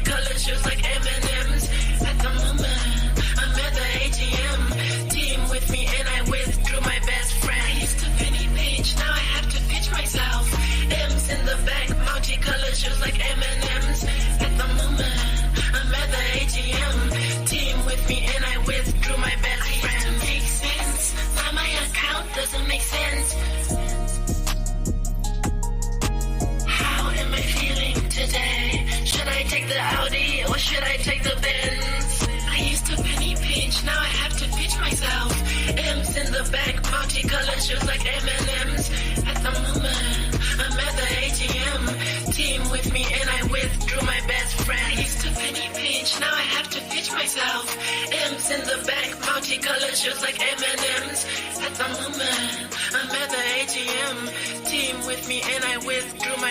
multicolored shoes like M&M's. At the moment, I'm at the ATM. Team with me and I withdrew my best friend. I used to penny pinch, now I have to pinch myself. M's in the back, multicolored shoes like M&M's. At the moment, I'm at the ATM. Team with me and I withdrew my best friend. I used to make sense, now my account doesn't make sense. How am I feeling today? Should I take the Audi or should I take the Benz? I used to penny pinch, now I have to pinch myself. M's in the back, multicolored shoes like M&M's. At the moment, I'm at the ATM. Team with me and I withdrew my best friend. I used to penny pinch, now I have to pinch myself. M's in the back, multicolored shoes like M&M's. At the moment, I'm at the ATM. Team with me and I withdrew my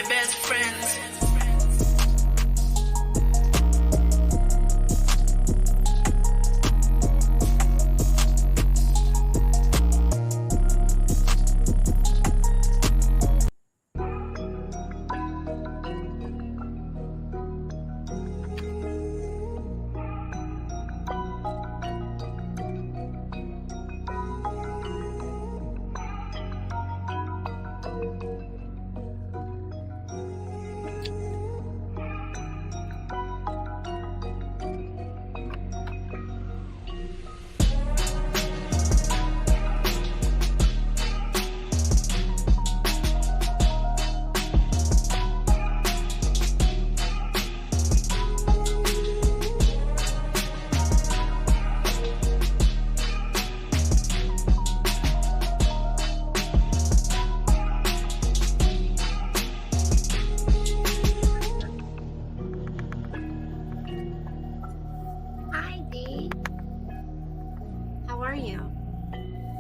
best friends.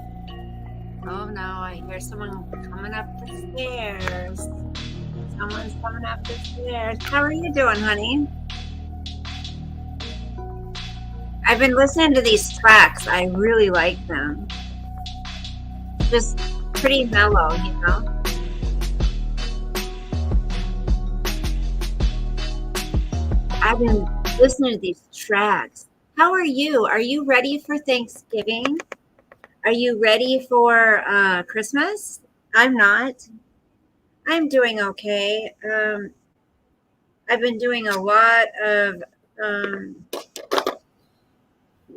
How are you doing, honey? I've been listening to these tracks. I really like them. Just pretty mellow, you know? I've been listening to these tracks. How are you? Are you ready for Thanksgiving? Are you ready for Christmas? I'm not. I'm doing okay. I've been doing a lot of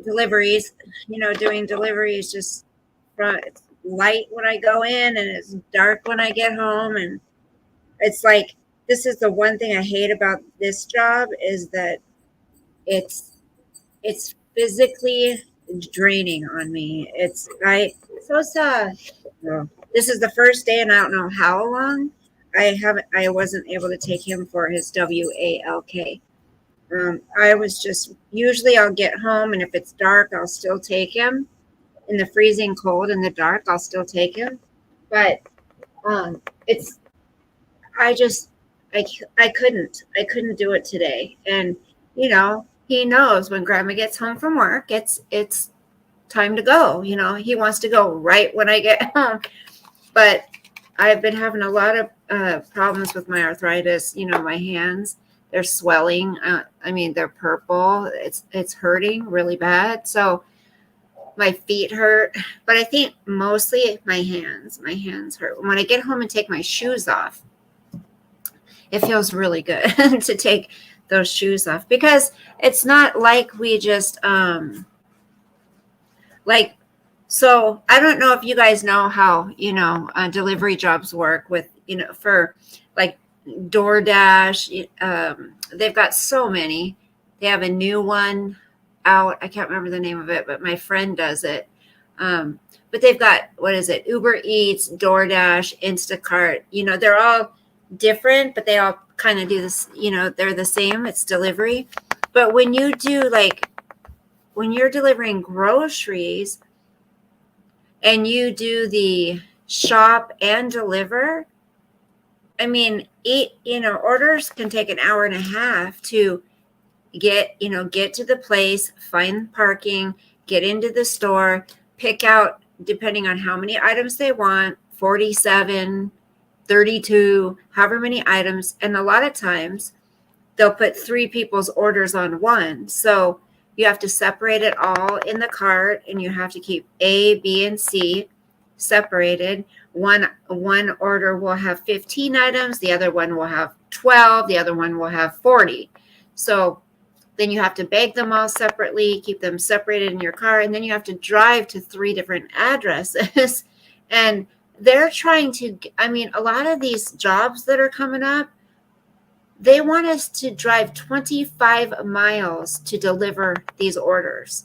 deliveries, doing deliveries just from it's light when I go in and it's dark when I get home. And it's like, this is the one thing I hate about this job is that it's physically draining on me. So sad. Oh, This is the first day, and I don't know how long. I wasn't able to take him for his WALK. I was just usually I'll get home, and if it's dark, I'll still take him. In the freezing cold in the dark, I'll still take him. But it's I just I couldn't do it today, and he knows when Grandma gets home from work, it's time to go. He wants to go right when I get home. But I've been having a lot of problems with my arthritis. My hands, they're swelling. I mean, they're purple. It's hurting really bad. So my feet hurt, but I think mostly my hands. My hands hurt. When I get home and take my shoes off, it feels really good to take those shoes off, because it's not like we just like. So I don't know if you guys know how delivery jobs work with for like DoorDash. They've got so many. They have a new one out. I can't remember the name of it, but my friend does it. But they've got, what is it? Uber Eats, DoorDash, Instacart. They're all different, but they all kind of do this. They're the same. It's delivery. But when you're delivering groceries and you do the shop and deliver, I mean, orders can take an hour and a half to get to the place, find parking, get into the store, pick out, depending on how many items they want, 47, 32, however many items. And a lot of times they'll put 3 people's orders on one. So you have to separate it all in the cart, and you have to keep A, B, and C separated. One order will have 15 items. The other one will have 12. The other one will have 40. So then you have to bag them all separately, keep them separated in your car, and then you have to drive to 3 different addresses. And they're trying to, a lot of these jobs that are coming up, they want us to drive 25 miles to deliver these orders.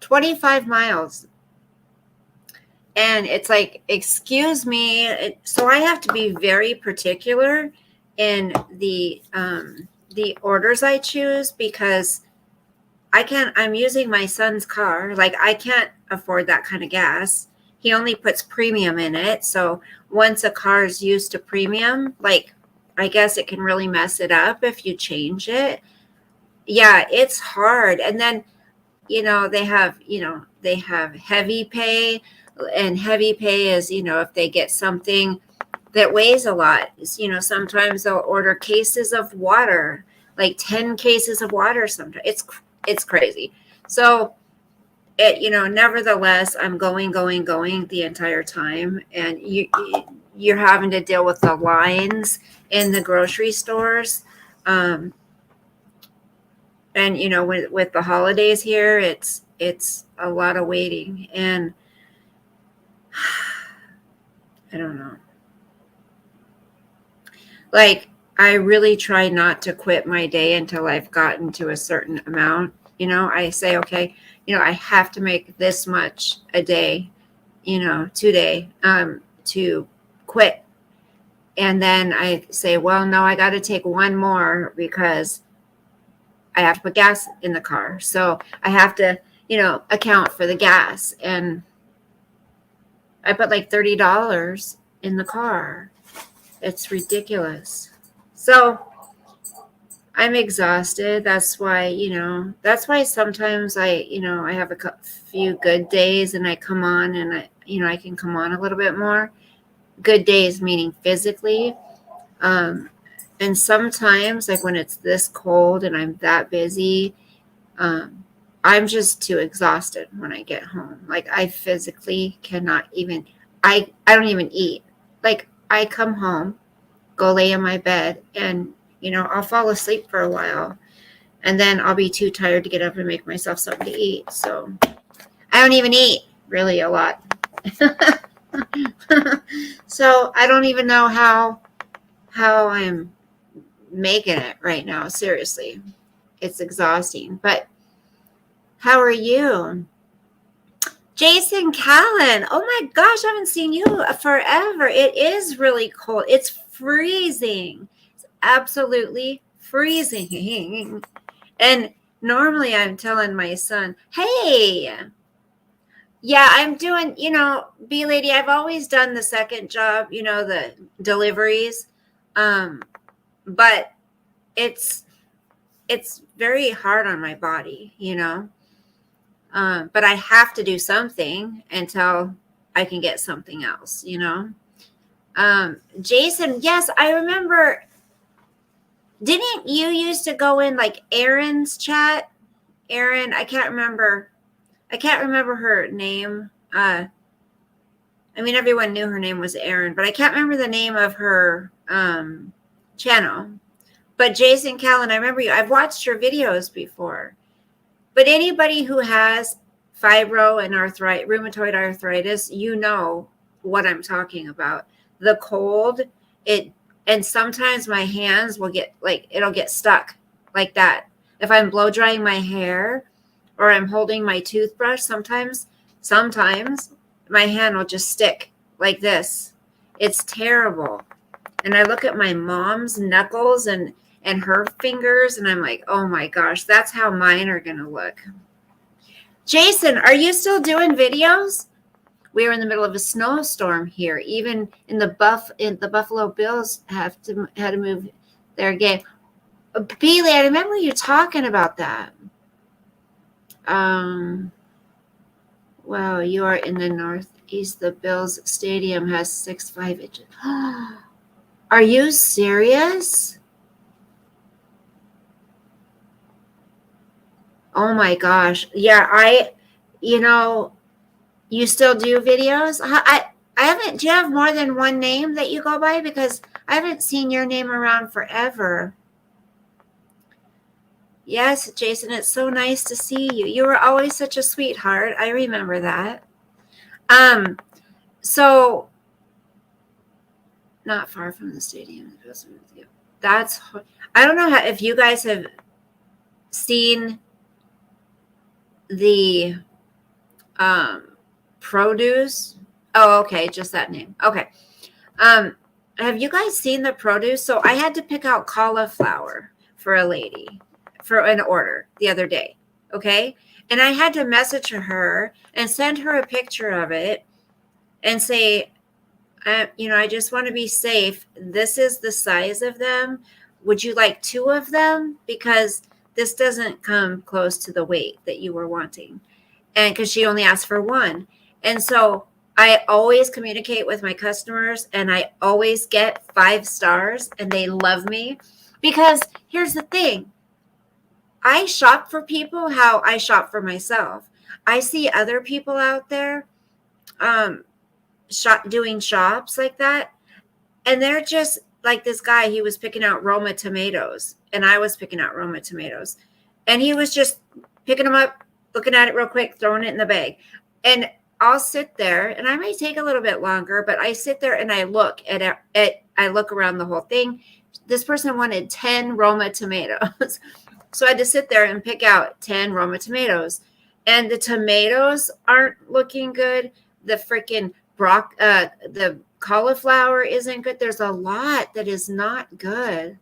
25 miles. And it's like, excuse me. So I have to be very particular in the orders I choose, because I'm using my son's car. Like, I can't afford that kind of gas. He only puts premium in it. So once a car is used to premium, like, I guess it can really mess it up if you change it. Yeah, it's hard. And then, they have heavy pay, and heavy pay is, if they get something that weighs a lot, sometimes they'll order cases of water, like 10 cases of water. Sometimes it's crazy. So nevertheless, I'm going the entire time. And you're having to deal with the lines in the grocery stores. And with the holidays here, it's a lot of waiting, and I don't know. Like, I really try not to quit my day until I've gotten to a certain amount. I say, okay, I have to make this much a day, today, to quit. And then I say, well, no, I got to take one more, because I have to put gas in the car. So I have to, account for the gas. And I put like $30 in the car. It's ridiculous. So I'm exhausted. That's why sometimes I have a few good days, and I come on, and I can come on a little bit more. Good days meaning physically. And sometimes, like when it's this cold and I'm that busy, I'm just too exhausted when I get home. Like, I physically cannot even, I don't even eat. Like, I come home, go lay in my bed, and, I'll fall asleep for a while, and then I'll be too tired to get up and make myself something to eat. So I don't even eat really a lot. So I don't even know how I'm making it right now. Seriously, it's exhausting. But how are you? Jason Callan. Oh my gosh, I haven't seen you forever. It is really cold. It's freezing. It's absolutely freezing. And normally I'm telling my son, hey, yeah, I'm doing, B lady, I've always done the second job, the deliveries. But it's very hard on my body. But I have to do something until I can get something else. Jason, yes, I remember. Didn't you used to go in like Erin's chat? Erin, I can't remember her name. Everyone knew her name was Erin, but I can't remember the name of her channel. But Jason Callan, I remember you. I've watched your videos before. But anybody who has fibro and rheumatoid arthritis, you know what I'm talking about. The cold, and sometimes my hands will get it'll get stuck like that. If I'm blow drying my hair or I'm holding my toothbrush, sometimes my hand will just stick like this. It's terrible. And I look at my mom's knuckles and her fingers, and I'm like, oh my gosh, that's how mine are going to look. Jason, are you still doing videos? We were in the middle of a snowstorm here. Even in the Buffalo Bills had to move their game. Bealey, I remember you talking about that. Well, you are in the Northeast. The Bills stadium has 6'5" inches. Are you serious? Oh my gosh. Yeah, you still do videos? I haven't, do you have more than one name that you go by? Because I haven't seen your name around forever. Yes, Jason, it's so nice to see you. You were always such a sweetheart. I remember that. So not far from the stadium. That's, I don't know if you guys have seen the produce. Oh, okay, just that name. Okay. Have you guys seen the produce? So I had to pick out cauliflower for a lady for an order the other day. Okay. And I had to message her and send her a picture of it and say, I just want to be safe. This is the size of them. Would you like 2 of them? Because this doesn't come close to the weight that you were wanting. And because she only asked for 1. And so I always communicate with my customers, and I always get 5 stars, and they love me. Because here's the thing. I shop for people how I shop for myself. I see other people out there doing shops like that, and they're just like this guy. He was picking out Roma tomatoes, and I was picking out Roma tomatoes, and he was just picking them up, looking at it real quick, throwing it in the bag. And I'll sit there, and I may take a little bit longer, but I sit there and I look at I look around the whole thing. This person wanted 10 Roma tomatoes. So I had to sit there and pick out 10 Roma tomatoes. And the tomatoes aren't looking good. The freaking the cauliflower isn't good. There's a lot that is not good.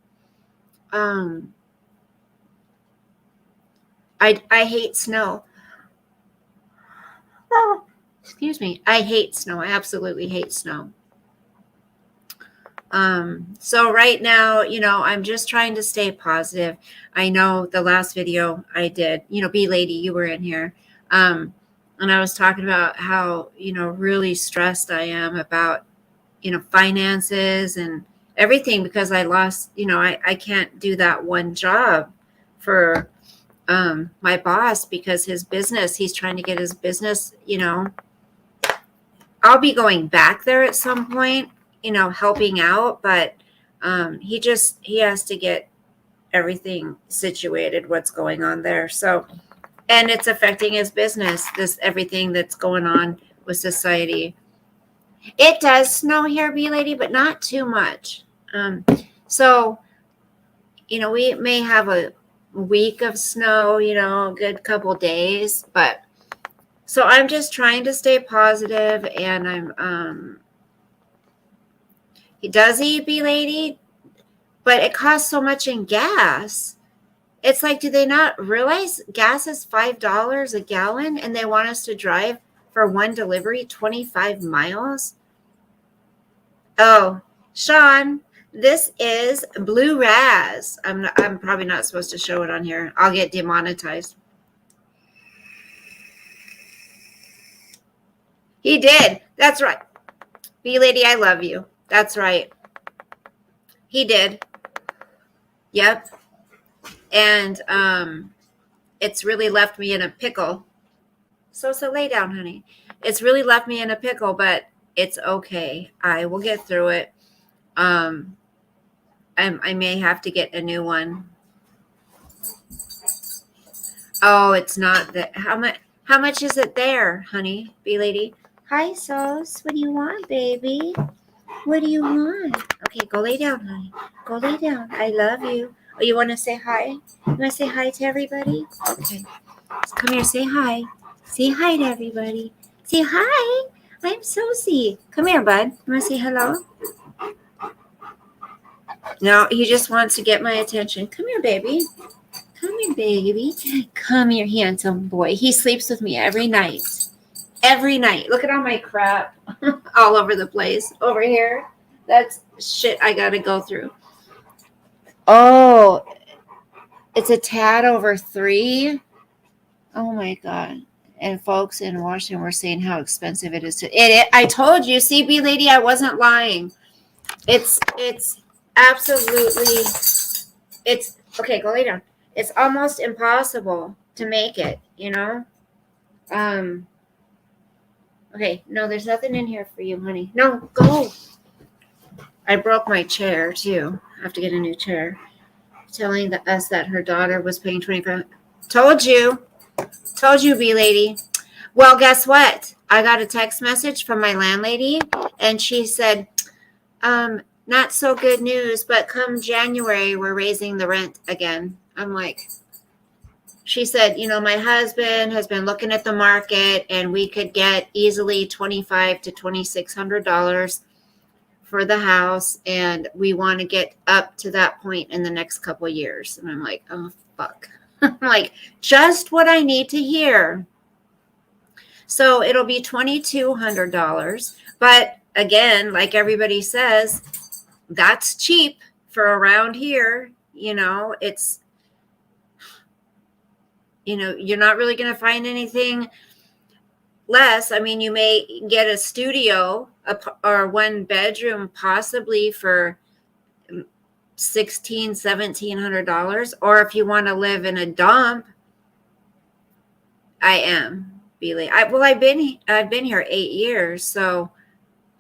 I hate snow. Oh, excuse me. I hate snow. I absolutely hate snow. So right now, I'm just trying to stay positive. I know the last video I did, B Lady, you were in here. And I was talking about how, really stressed I am about, finances and everything, because I lost, I can't do that one job for my boss, because his business, he's trying to get his business, I'll be going back there at some point, helping out, but he has to get everything situated, what's going on there. So, and it's affecting his business, everything that's going on with society. It does snow here, B Lady, but not too much. So, we may have a week of snow, a good couple days, but So I'm just trying to stay positive, and does he, be lady? But it costs so much in gas. It's like, do they not realize gas is $5 a gallon and they want us to drive for one delivery 25 miles? Oh, Sean, this is Blue Raz. I'm probably not supposed to show it on here. I'll get demonetized. He did. That's right. B lady, I love you. That's right. He did. Yep. And it's really left me in a pickle. So lay down, honey. It's really left me in a pickle, but it's okay. I will get through it. I may have to get a new one. Oh, it's not that. How much is it there, honey? B lady. Hi, Sauce. What do you want, baby? What do you want? Okay, go lay down, honey. Go lay down. I love you. Oh, you want to say hi? You want to say hi to everybody? Okay. Come here, say hi. Say hi to everybody. Say hi. I'm Susie. Come here, bud. You want to say hello? No, he just wants to get my attention. Come here, baby. Come here, baby. Come here, handsome boy. He sleeps with me every night. Every night. Look at all my crap all over the place. Over here. That's shit I got to go through. Oh, it's a tad over 3. Oh, my God. And folks in Washington were saying how expensive it is. I told you, CB lady, I wasn't lying. It's absolutely, okay, go lay down. It's almost impossible to make it, you know? Okay, no, there's nothing in here for you, honey. No, go. I broke my chair, too. I have to get a new chair. Telling us that her daughter was paying $25. Told you, B lady. Well, guess what? I got a text message from my landlady, and she said, not so good news, but come January, we're raising the rent again. I'm like, she said, my husband has been looking at the market, and we could get easily $2,500 to $2,600 for the house, and we want to get up to that point in the next couple of years. And I'm like, oh, fuck. I'm like, just what I need to hear. So it'll be $2,200. But again, like everybody says, that's cheap for around here. It's, you're not really going to find anything less. I mean, you may get a studio or one bedroom possibly for $1,700, or if you want to live in a dump. I've been here 8 years. So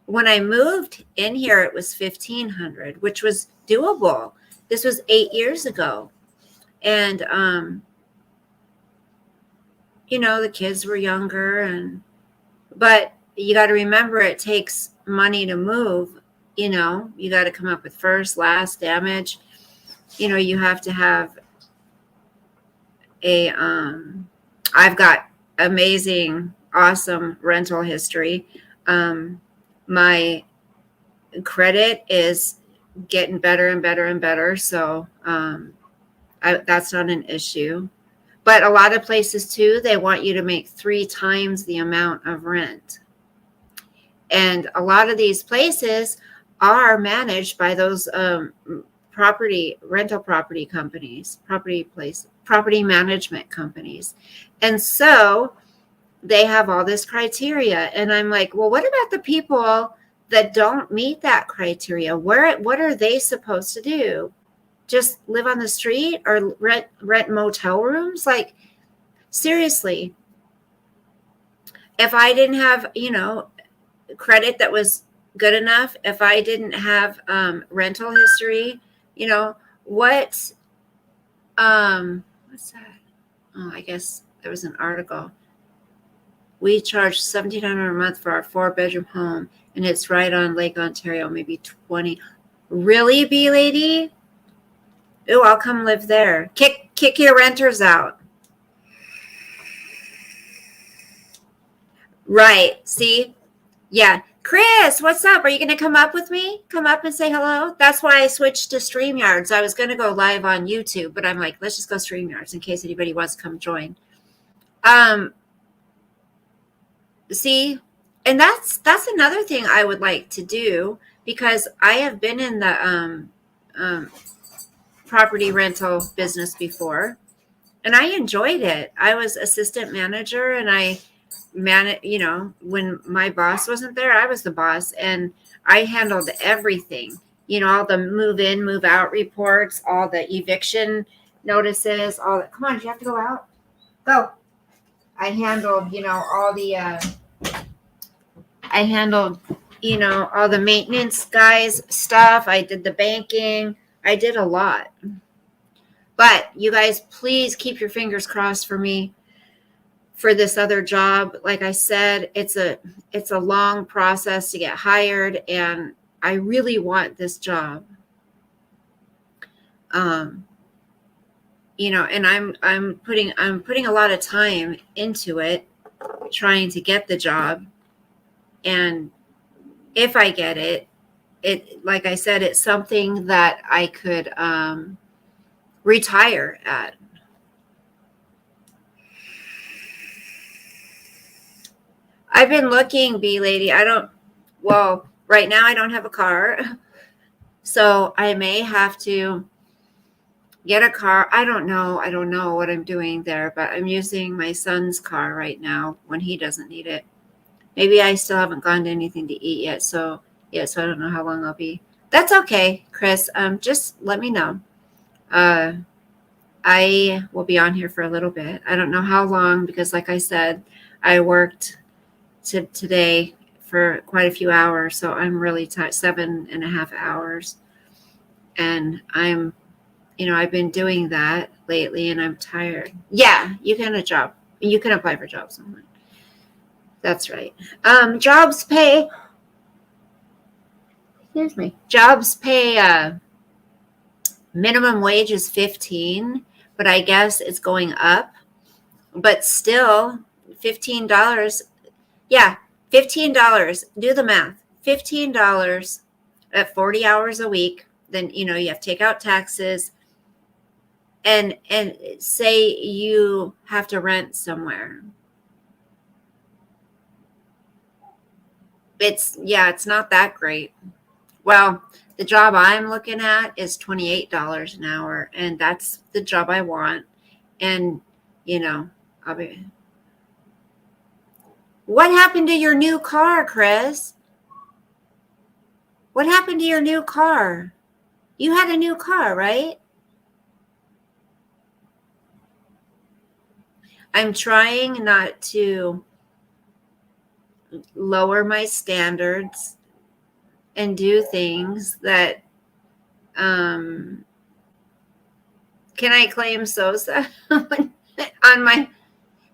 when I moved in here, it was $1,500, which was doable. This was 8 years ago. And, the kids were younger, but you got to remember it takes money to move. You got to come up with first, last, damage. You have to have I've got amazing, awesome rental history. My credit is getting better and better and better. So that's not an issue. But a lot of places too, they want you to make 3 times the amount of rent. And a lot of these places are managed by those rental property companies, property management companies. And so they have all this criteria. And I'm like, well, what about the people that don't meet that criteria? What are they supposed to do? Just live on the street or rent motel rooms? Like, seriously, if I didn't have, credit that was good enough, if I didn't have rental history, what's that? Oh, I guess there was an article. We charge $1,700 a month for our 4-bedroom home, and it's right on Lake Ontario, maybe 20. Really, B lady? Ooh, I'll come live there. Kick your renters out. Right. See? Yeah. Chris, what's up? Are you going to come up with me? Come up and say hello? That's why I switched to StreamYards. I was going to go live on YouTube, but I'm like, let's just go StreamYards in case anybody wants to come join. See? And that's another thing I would like to do, because I have been in the property rental business before, and I enjoyed it. I was assistant manager, and I when my boss wasn't there, I was the boss, and I handled everything, all the move in, move out reports, all the eviction notices, all that. Come on, do you have to go out? Go. I handled, all the, all the maintenance guys stuff. I did the banking. I did a lot. But you guys, please keep your fingers crossed for me for this other job. Like I said, it's a long process to get hired, and I really want this job. And I'm putting a lot of time into it, trying to get the job. And if I get it, like I said, it's something that I could retire at. I've been looking, B lady. Right now I don't have a car, so I may have to get a car. I don't know what I'm doing there, but I'm using my son's car right now when he doesn't need it. Maybe I still haven't gone to anything to eat yet, so I don't know how long I'll be. That's okay, Chris. Just let me know. I will be on here for a little bit. I don't know how long, because like I said, I worked today for quite a few hours, so I'm really tired. 7.5 hours, and I'm I've been doing that lately, and I'm tired. Yeah, you can apply for jobs online. That's right. Jobs pay, excuse me, jobs pay minimum wage is 15, but I guess it's going up. But still, $15. Yeah, $15. Do the math. $15 at 40 hours a week. Then, you have to take out taxes, and say you have to rent somewhere. It's not that great. Well, the job I'm looking at is $28 an hour, and that's the job I want. And, what happened to your new car, Chris? What happened to your new car? You had a new car, right? I'm trying not to lower my standards and do things that, can I claim Sosa on my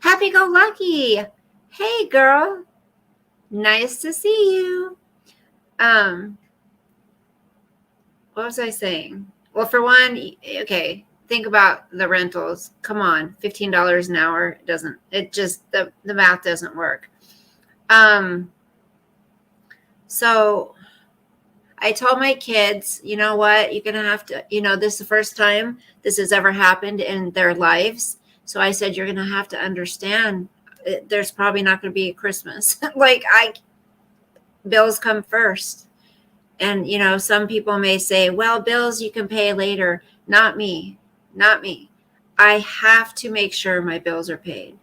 happy-go-lucky? Hey, girl. Nice to see you. What was I saying? Well, for one, okay, think about the rentals. Come on, $15 an hour the math doesn't work. So I told my kids, you know what, you're going to have to, this is the first time this has ever happened in their lives. So I said, you're going to have to understand, there's probably not going to be a Christmas. Bills come first. And, some people may say, well, bills you can pay later. Not me. I have to make sure my bills are paid.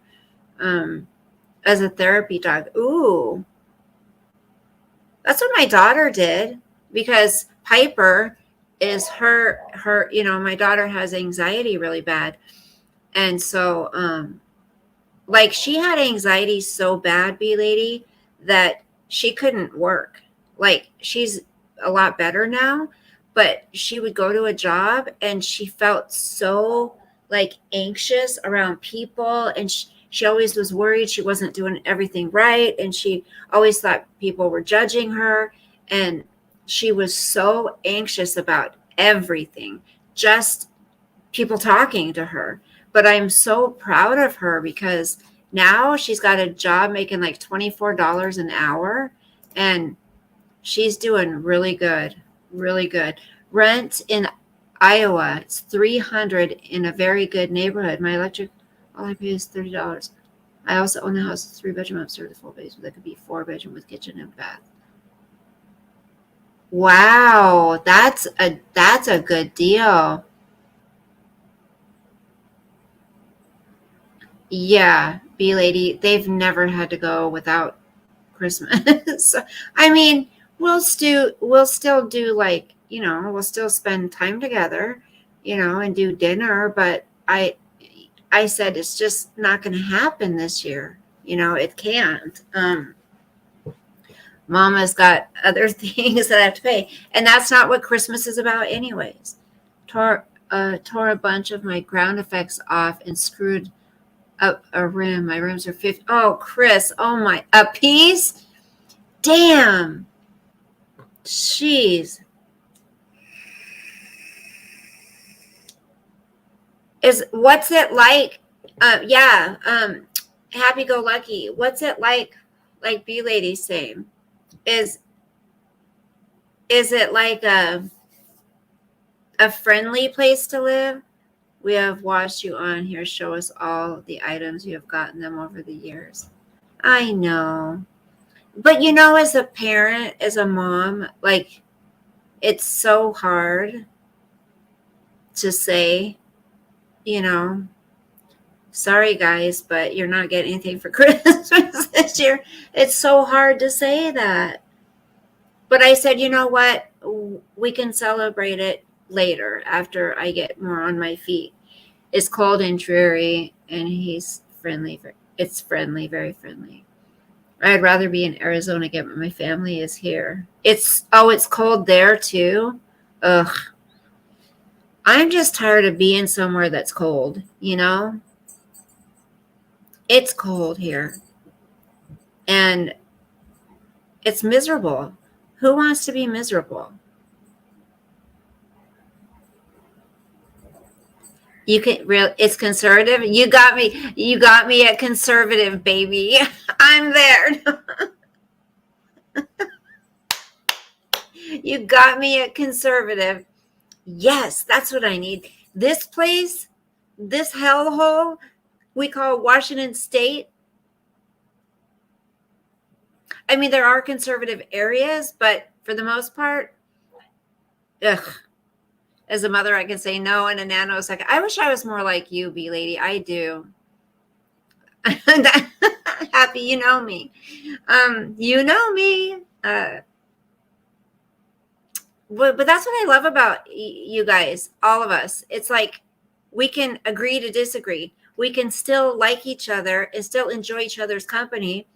As a therapy dog. Ooh. That's what my daughter did, because Piper is her, my daughter has anxiety really bad. And so, she had anxiety so bad, B-lady, that she couldn't work. She's a lot better now, but she would go to a job and she felt so anxious around people, and she always was worried she wasn't doing everything right, and she always thought people were judging her, and she was so anxious about everything, just people talking to her. But I'm so proud of her, because Now she's got a job making like $24 an hour, and she's doing really good, really good. Rent in Iowa, it's 300 in a very good neighborhood. My electric, all I pay is $30. I also own a house with 3-bedroom upstairs with a full basement that could be 4-bedroom with kitchen and bath. Wow, that's a good deal. Yeah, B lady, they've never had to go without Christmas. So, I mean, we'll still do like, we'll still spend time together, and do dinner, but I said it's just not going to happen this year. It can't. Mama's got other things that I have to pay, and that's not what Christmas is about anyways. Tore a bunch of my ground effects off and screwed up a rim. My rims are 50. Oh, Chris. Oh my, a piece? Damn. Jeez. What's it like? Yeah. Happy go lucky. What's it like B lady saying? Is it like a friendly place to live? We have watched you on here show us all the items you have gotten them over the years. I know. But as a parent, as a mom, like, it's so hard to say, sorry guys, but you're not getting anything for Christmas this year. It's so hard to say that. But I said, you know what? We can celebrate it later after I get more on my feet. It's cold and dreary, and he's friendly. It's friendly, very friendly. I'd rather be in Arizona again, but my family is here. It's cold there too. Ugh. I'm just tired of being somewhere that's cold, It's cold here. And it's miserable. Who wants to be miserable? It's conservative. You got me at conservative, baby. I'm there. You got me at conservative. Yes, that's what I need. This place, this hellhole we call Washington State. I mean, there are conservative areas, but for the most part, ugh. As a mother, I can say no in a nanosecond. I wish I was more like you, B lady. I do. Happy, you know me. You know me. But that's what I love about you guys, all of us. It's like we can agree to disagree. We can still like each other and still enjoy each other's company,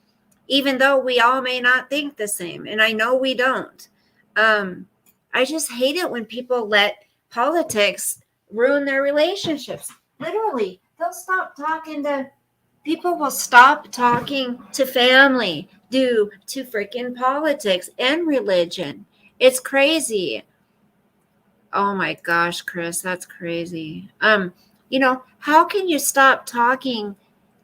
even though we all may not think the same. And I know we don't. I just hate it when people let politics ruin their relationships. Literally, people will stop talking to family due to freaking politics and religion. It's crazy. Oh my gosh, Chris, that's crazy. How can you stop talking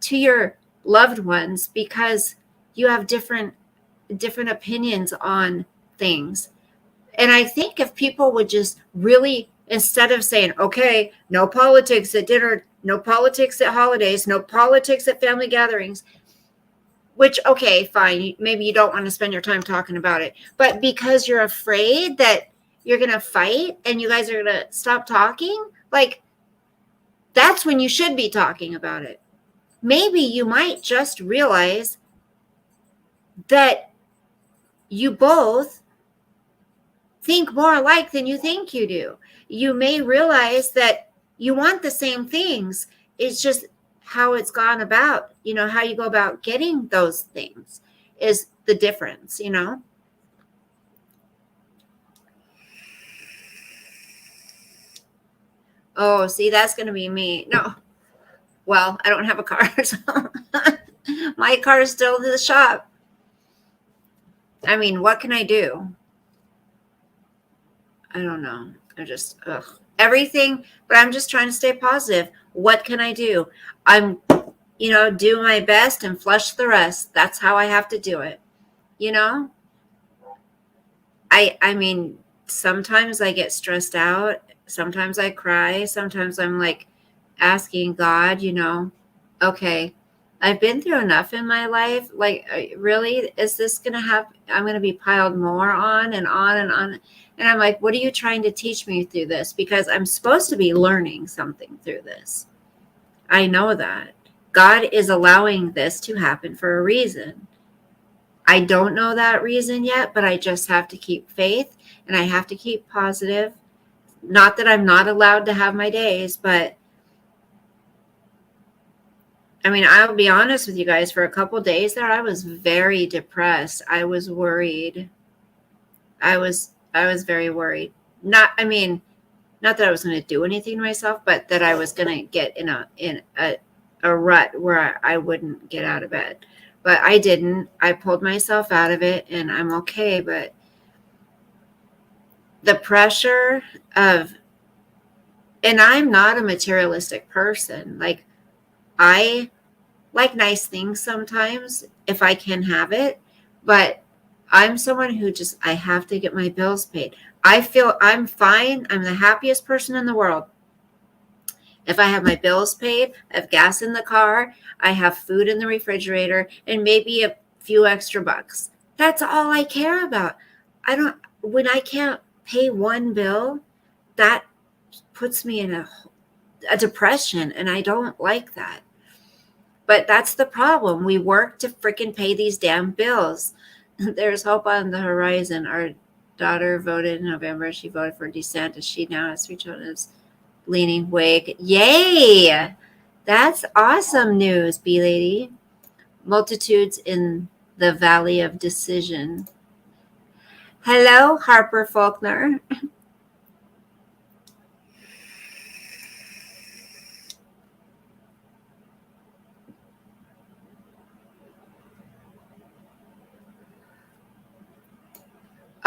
to your loved ones because you have different opinions on things? And I think if people would just really, instead of saying, okay, no politics at dinner, no politics at holidays, no politics at family gatherings, which, okay, fine, maybe you don't want to spend your time talking about it, but because you're afraid that you're going to fight and you guys are going to stop talking, like, that's when you should be talking about it. Maybe you might just realize that you both think more alike than you think you do. You may realize that you want the same things. It's just how it's gone about, how you go about getting those things is the difference, Oh, see, that's going to be me. No. Well, I don't have a car, so my car is still in the shop. I mean, what can I do? I don't know. Everything, but I'm just trying to stay positive. What can I do? I'm do my best and flush the rest. That's how I have to do it. You know, I mean, sometimes I get stressed out. Sometimes I cry. Sometimes I'm like asking God, okay, I've been through enough in my life. Like, really, is this going to have, I'm going to be piled more on and on and on. And I'm like, what are you trying to teach me through this? Because I'm supposed to be learning something through this. I know that. God is allowing this to happen for a reason. I don't know that reason yet, but I just have to keep faith and I have to keep positive. Not that I'm not allowed to have my days, but I mean, I'll be honest with you guys, for a couple days there, I was very depressed. I was worried. I was very worried. Not that I was going to do anything to myself, but that I was going to get in a rut where I wouldn't get out of bed. But I didn't. I pulled myself out of it and I'm okay. But the pressure of, and I'm not a materialistic person. Like, I like nice things sometimes if I can have it, but I'm someone who just, I have to get my bills paid. I feel I'm fine. I'm the happiest person in the world if I have my bills paid, I have gas in the car, I have food in the refrigerator, and maybe a few extra bucks. That's all I care about. When I can't pay one bill, that puts me in a depression, and I don't like that. But that's the problem. We work to freaking pay these damn bills. There's hope on the horizon. Our daughter voted in November. She voted for DeSantis. She now has 3 children. Leaning Whig. Yay! That's awesome news, B Lady. Multitudes in the Valley of Decision. Hello, Harper Faulkner.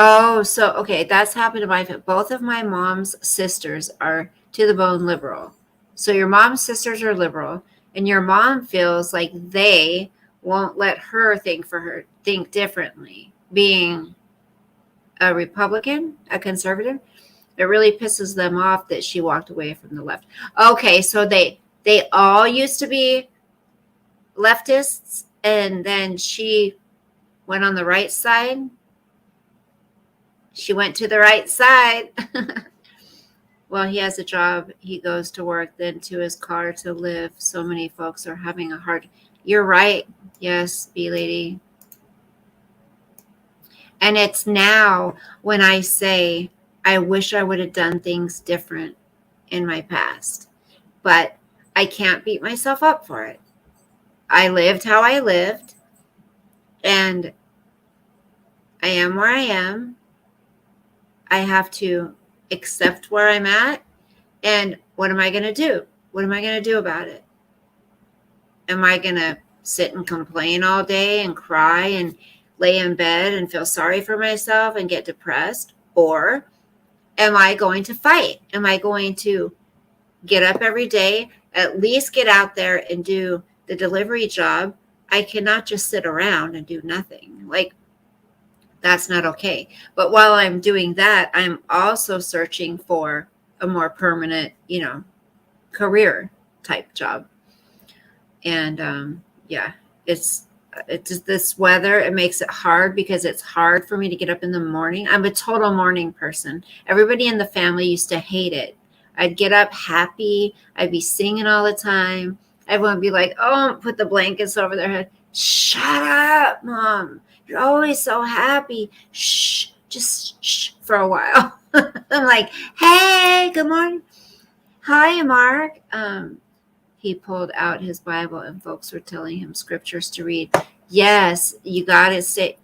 Oh, so okay, that's happened to both of my mom's sisters are to the bone liberal. So your mom's sisters are liberal, and your mom feels like they won't let her think differently. Being a Republican, a conservative, it really pisses them off that she walked away from the left. Okay, so they all used to be leftists, and then she went on the right side. She went to the right side. Well, he has a job. He goes to work, then to his car to live. So many folks are having a hard. You're right. Yes, B Lady. And it's now when I say, I wish I would have done things different in my past, but I can't beat myself up for it. I lived how I lived, and I am where I am. I have to accept where I'm at. And what am I going to do? What am I going to do about it? Am I going to sit and complain all day and cry and lay in bed and feel sorry for myself and get depressed? Or am I going to fight? Am I going to get up every day, at least get out there and do the delivery job? I cannot just sit around and do nothing. Like, that's not okay. But while I'm doing that, I'm also searching for a more permanent, career type job. And yeah, it's just this weather. It makes it hard because it's hard for me to get up in the morning. I'm a total morning person. Everybody in the family used to hate it. I'd get up happy. I'd be singing all the time. Everyone would be like, oh, put the blankets over their head. Shut up, Mom. You're always so happy. Shh, just shh for a while. I'm like, hey, good morning. Hi, Mark. He pulled out his Bible and folks were telling him scriptures to read. Yes, you got to say,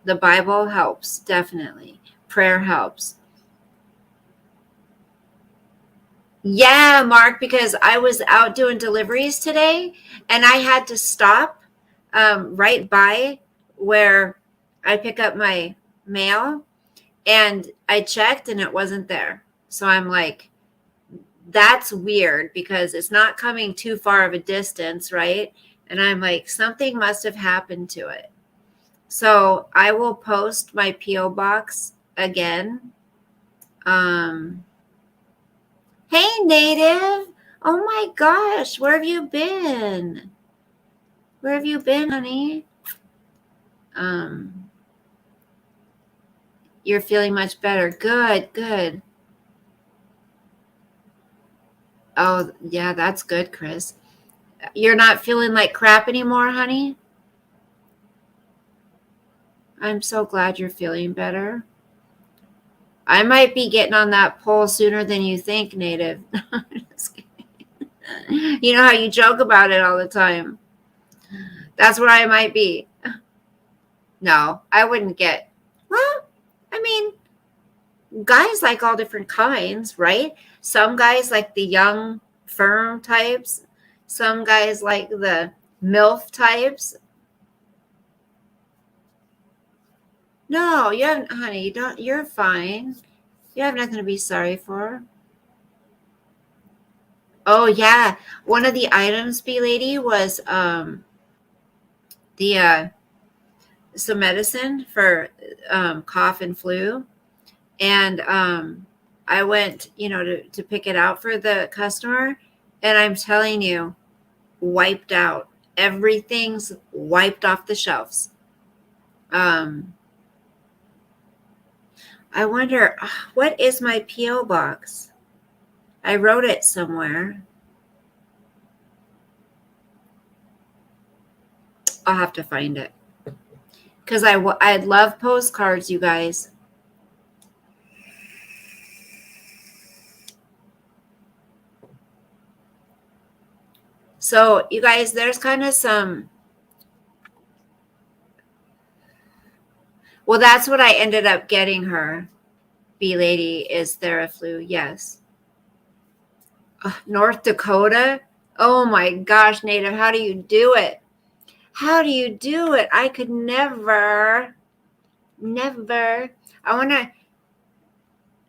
the Bible helps, definitely. Prayer helps. Yeah, Mark, because I was out doing deliveries today and I had to stop right by where I pick up my mail, and I checked and it wasn't there. So I'm like, that's weird because it's not coming too far of a distance, right? And I'm like, something must have happened to it. So I will post my P.O. box again. Hey, Native. Oh my gosh, where have you been? Where have you been, honey? You're feeling much better. Good, good. Oh, yeah, that's good, Chris. You're not feeling like crap anymore, honey? I'm so glad you're feeling better. I might be getting on that pole sooner than you think, Native. You know how you joke about it all the time. That's where I might be. No, I wouldn't get. Well, I mean, guys like all different kinds, right? Some guys like the young, firm types. Some guys like the MILF types. No, you haven't, honey. You don't. You're fine. You have nothing to be sorry for. Oh yeah, one of the items, B lady, was the some medicine for cough and flu, and I went, to pick it out for the customer, and I'm telling you, wiped out. Everything's wiped off the shelves. I wonder, what is my P.O. box? I wrote it somewhere. I'll have to find it. Because I love postcards, you guys. So, you guys, there's kind of some. Well, that's what I ended up getting her. B lady, is Theraflu? Yes. North Dakota? Oh my gosh, Native, how do you do it? How do you do it? I could never. I want to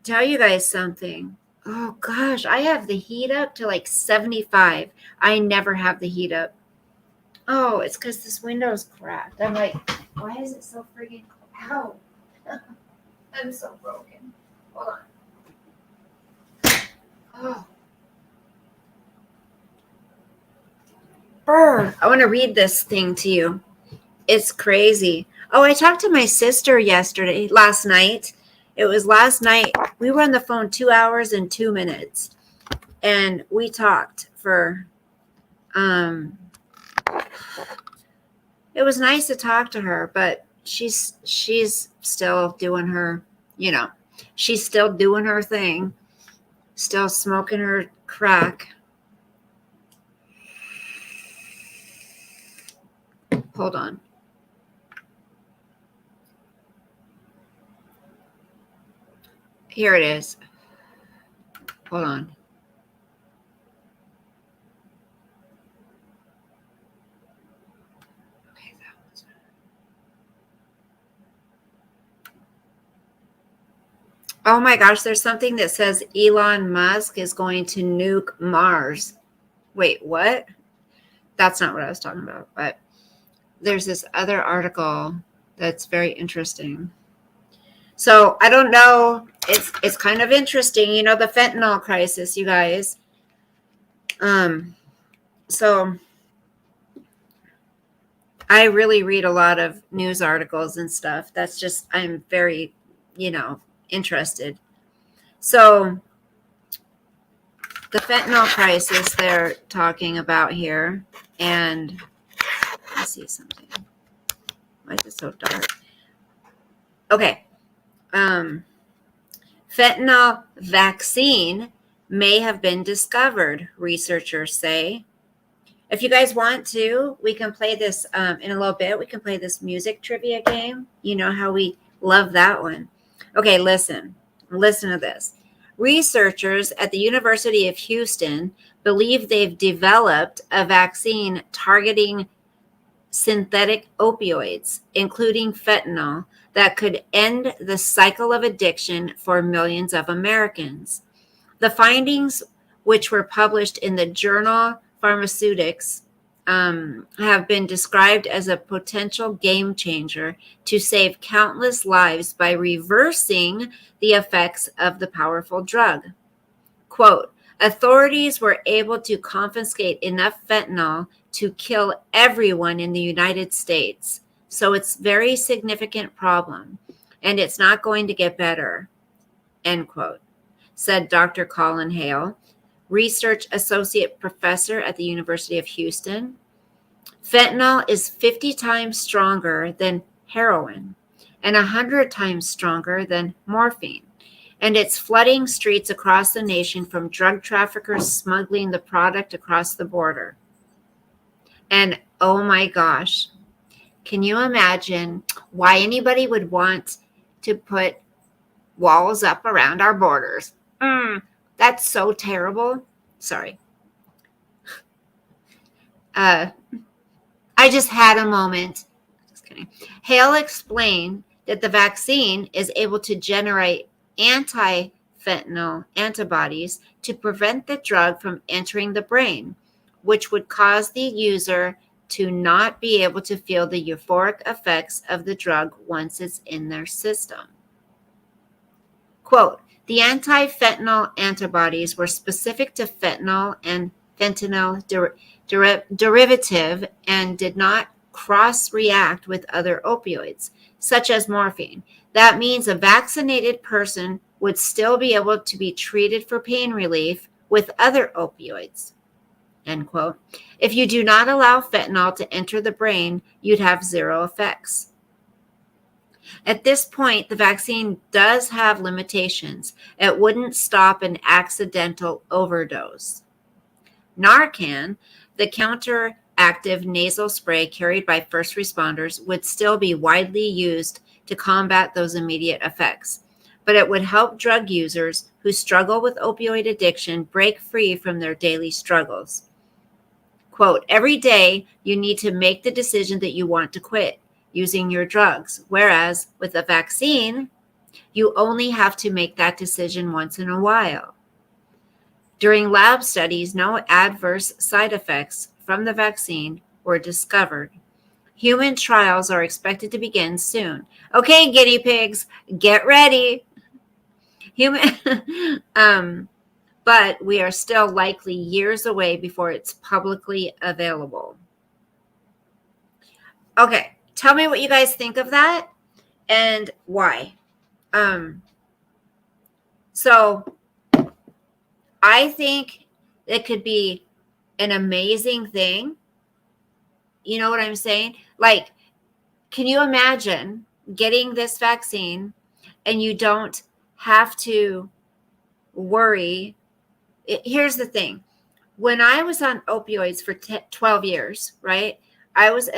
tell you guys something. Oh gosh, I have the heat up to like 75. I never have the heat up. Oh, it's because this window's cracked. I'm like, why is it so friggin' cold? Ow. I'm so broken. Hold on. Oh. Brr. I want to read this thing to you. It's crazy. Oh, I talked to my sister last night. It was last night. We were on the phone 2 hours and 2 minutes. And we talked for, it was nice to talk to her, but she's still doing her, she's still doing her thing, still smoking her crack. Hold on. Here it is. Hold on. Okay, that one's. Oh my gosh, there's something that says Elon Musk is going to nuke Mars. Wait, what? That's not what I was talking about, but there's this other article that's very interesting. So I don't know. It's kind of interesting, the fentanyl crisis, you guys. So I really read a lot of news articles and stuff. That's just, I'm very, interested. So the fentanyl crisis they're talking about here, and let's see something. Why is it so dark? Okay. Fentanyl vaccine may have been discovered, researchers say. If you guys want to, we can play this in a little bit. We can play this music trivia game. You know how we love that one. Okay, listen to this. Researchers at the University of Houston believe they've developed a vaccine targeting synthetic opioids, including fentanyl, that could end the cycle of addiction for millions of Americans. The findings which were published in the journal Pharmaceutics, have been described as a potential game changer to save countless lives by reversing the effects of the powerful drug. Quote, authorities were able to confiscate enough fentanyl to kill everyone in the United States. So it's a very significant problem, and it's not going to get better, end quote, said Dr. Colin Hale, research associate professor at the University of Houston. Fentanyl is 50 times stronger than heroin and 100 times stronger than morphine. And it's flooding streets across the nation from drug traffickers smuggling the product across the border. And oh my gosh, can you imagine why anybody would want to put walls up around our borders? That's so terrible. Sorry. I just had a moment. Just kidding. Hale explained that the vaccine is able to generate anti-fentanyl antibodies to prevent the drug from entering the brain, which would cause the user to not be able to feel the euphoric effects of the drug once it's in their system. Quote, the anti-fentanyl antibodies were specific to fentanyl and fentanyl derivative and did not cross-react with other opioids, such as morphine. That means a vaccinated person would still be able to be treated for pain relief with other opioids, end quote. If you do not allow fentanyl to enter the brain, you'd have zero effects. At this point, the vaccine does have limitations. It wouldn't stop an accidental overdose. Narcan, the counteractive nasal spray carried by first responders, would still be widely used to combat those immediate effects, but it would help drug users who struggle with opioid addiction break free from their daily struggles. Quote, every day you need to make the decision that you want to quit using your drugs, whereas with a vaccine, you only have to make that decision once in a while. During lab studies, no adverse side effects from the vaccine were discovered. Human trials are expected to begin soon. Okay, guinea pigs, get ready. But we are still likely years away before it's publicly available. Okay. Tell me what you guys think of that and why. So I think it could be an amazing thing. You know what I'm saying? Like, can you imagine getting this vaccine and you don't have to worry? Here's the thing. When I was on opioids for 12 years, right? I was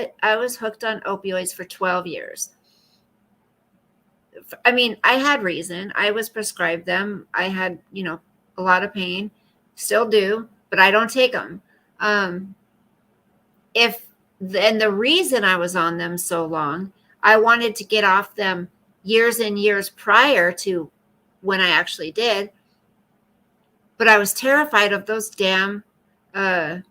hooked on opioids for 12 years. I mean, I had reason. I was prescribed them. I had, a lot of pain. Still do, but I don't take them. And the reason I was on them so long, I wanted to get off them years and years prior to when I actually did. But I was terrified of those damn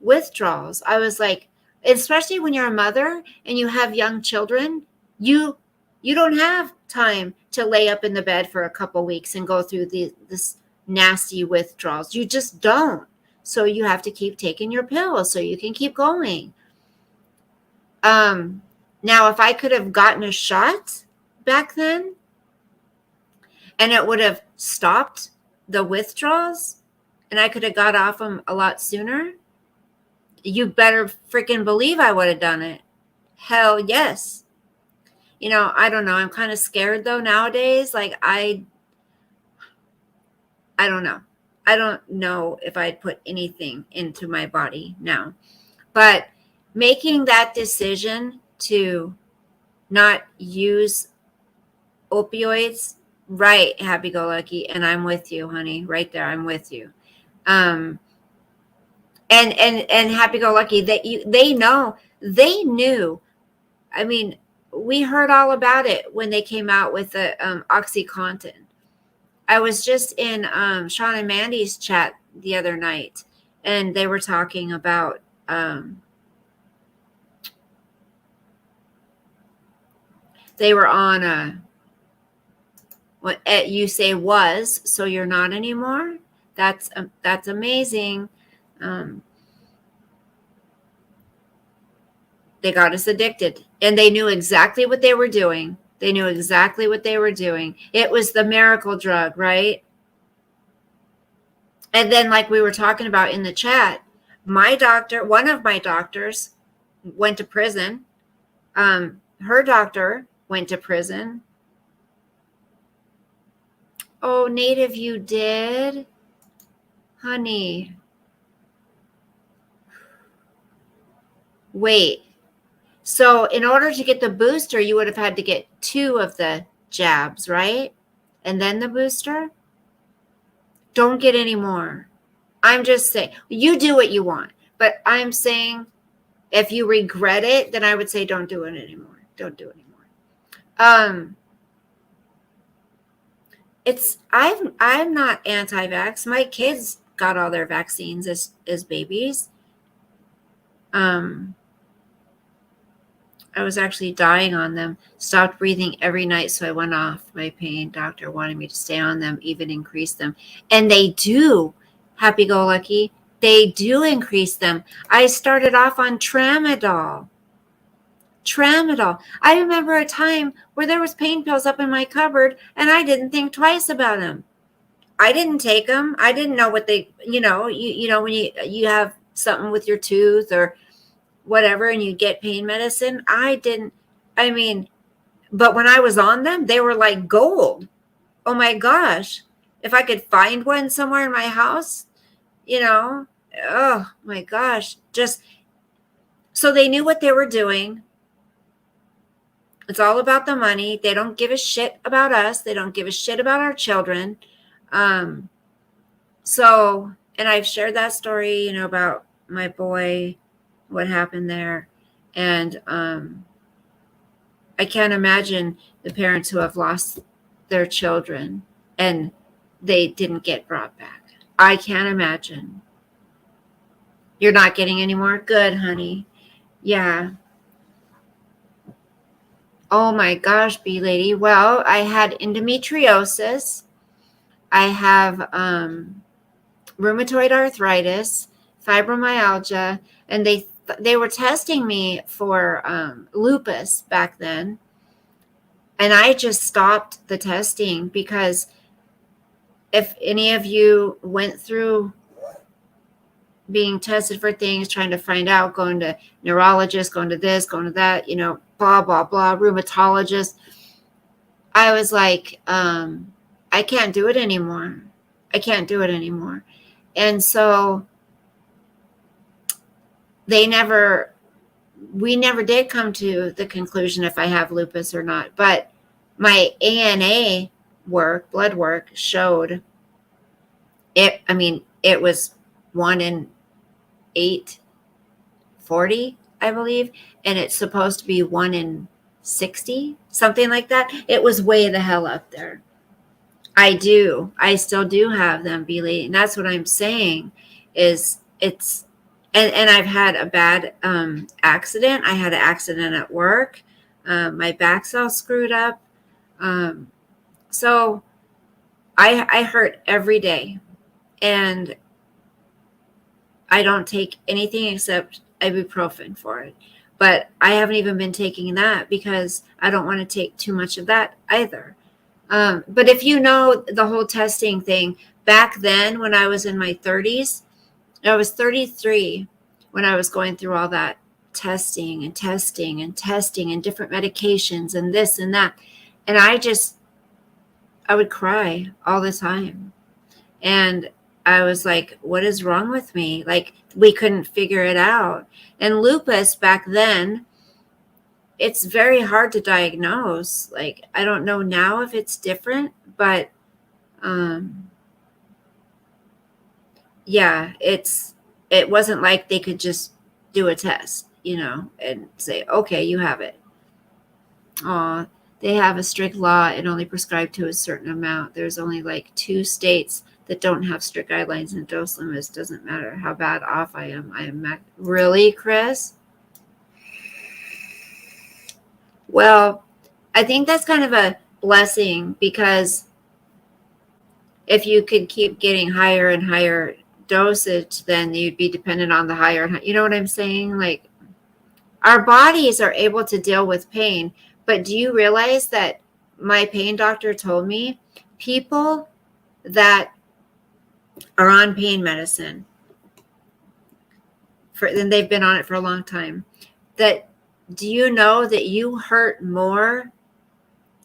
withdrawals. I was like, especially when you're a mother and you have young children, you don't have time to lay up in the bed for a couple weeks and go through this nasty withdrawals. You just don't. So you have to keep taking your pills so you can keep going. Now, if I could have gotten a shot back then and it would have stopped the withdrawals and I could have got off them a lot sooner, you better freaking believe I would have done it. Hell yes. I don't know. I'm kind of scared though nowadays. Like I don't know. I don't know if I'd put anything into my body now. But making that decision to not use opioids, right, happy-go-lucky, and I'm with you, honey, right there, I'm with you. And happy-go-lucky, they knew. I mean, we heard all about it when they came out with the OxyContin. I was just in Sean and Mandy's chat the other night, and they were talking about they were on what you say was, so you're not anymore. That's amazing. They got us addicted, and they knew exactly what they were doing. They knew exactly what they were doing. It was the miracle drug, right? And then, like we were talking about in the chat, my doctor, one of my doctors, went to prison. Her doctor went to prison. Oh, Native, you did? Honey. Wait. So in order to get the booster, you would have had to get 2 of the jabs, right? And then the booster? Don't get any more. I'm just saying, you do what you want. But I'm saying if you regret it, then I would say don't do it anymore. Don't do it anymore. I'm not anti-vax. My kids got all their vaccines as babies. I was actually dying on them. Stopped breathing every night, so I went off. My pain doctor wanted me to stay on them, even increase them. And they do, happy-go-lucky. They do increase them. I started off on Tramadol. I remember a time where there was pain pills up in my cupboard, and I didn't think twice about them. I didn't take them. I didn't know what they, you know, when you have something with your tooth or whatever, and you get pain medicine. But when I was on them, they were like gold. Oh my gosh. If I could find one somewhere in my house, oh my gosh. Just so they knew what they were doing. It's all about the money. They don't give a shit about us. They don't give a shit about our children. And I've shared that story, about my boy, what happened there. And I can't imagine the parents who have lost their children and they didn't get brought back. I can't imagine. You're not getting any more? Good, honey. Yeah. Oh my gosh, B lady. Well, I had endometriosis. I have rheumatoid arthritis, fibromyalgia, and they were testing me for lupus back then. And I just stopped the testing because if any of you went through being tested for things, trying to find out, going to neurologists, going to this, going to that, blah, blah, blah, rheumatologist, I was like, I can't do it anymore. And so we never did come to the conclusion if I have lupus or not. But my ANA blood work showed it. I mean, it was 1 in 840, I believe. And it's supposed to be 1 in 60, something like that. It was way the hell up there. I still do have them, Billy. And that's what I'm saying is and I've had a bad accident. I had an accident at work. My back's all screwed up. So I hurt every day. And I don't take anything except ibuprofen for it. But I haven't even been taking that because I don't want to take too much of that either. But if you know the whole testing thing, back then when I was in my 30s, I was 33 when I was going through all that testing and different medications and this and that. And I would cry all the time. And I was like, what is wrong with me? Like, we couldn't figure it out. And lupus back then, it's very hard to diagnose. Like, I don't know now if it's different, but yeah, it wasn't like they could just do a test, and say, okay, you have it. Aw, They have a strict law and only prescribe to a certain amount. There's only like 2 states that don't have strict guidelines and dose limits. Doesn't matter how bad off I am. Really, Chris? Well, I think that's kind of a blessing, because if you could keep getting higher and higher dosage, then you'd be dependent on the higher and higher. You know what I'm saying? Like, our bodies are able to deal with pain, but do you realize that my pain doctor told me people that are on pain medicine then they've been on it for a long time, that do you know that you hurt more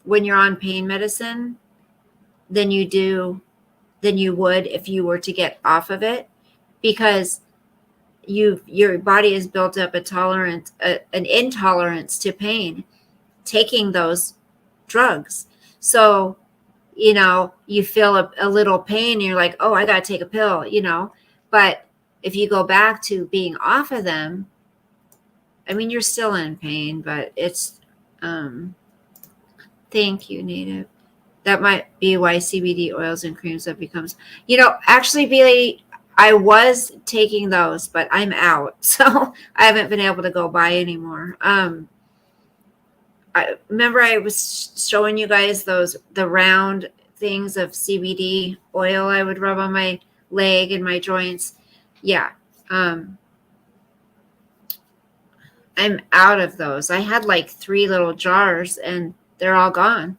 when you're on pain medicine than you would if you were to get off of it, because your body has built up an intolerance to pain taking those drugs. So you feel a little pain and you're like, oh, I gotta take a pill, but if you go back to being off of them, I mean, you're still in pain, but it's thank you, Native. That might be why CBD oils and creams have becomes, actually, Bailey, I was taking those, but I'm out. So I haven't been able to go buy anymore. I remember I was showing you guys the round things of CBD oil I would rub on my leg and my joints. Yeah. I'm out of those. I had like 3 little jars and they're all gone.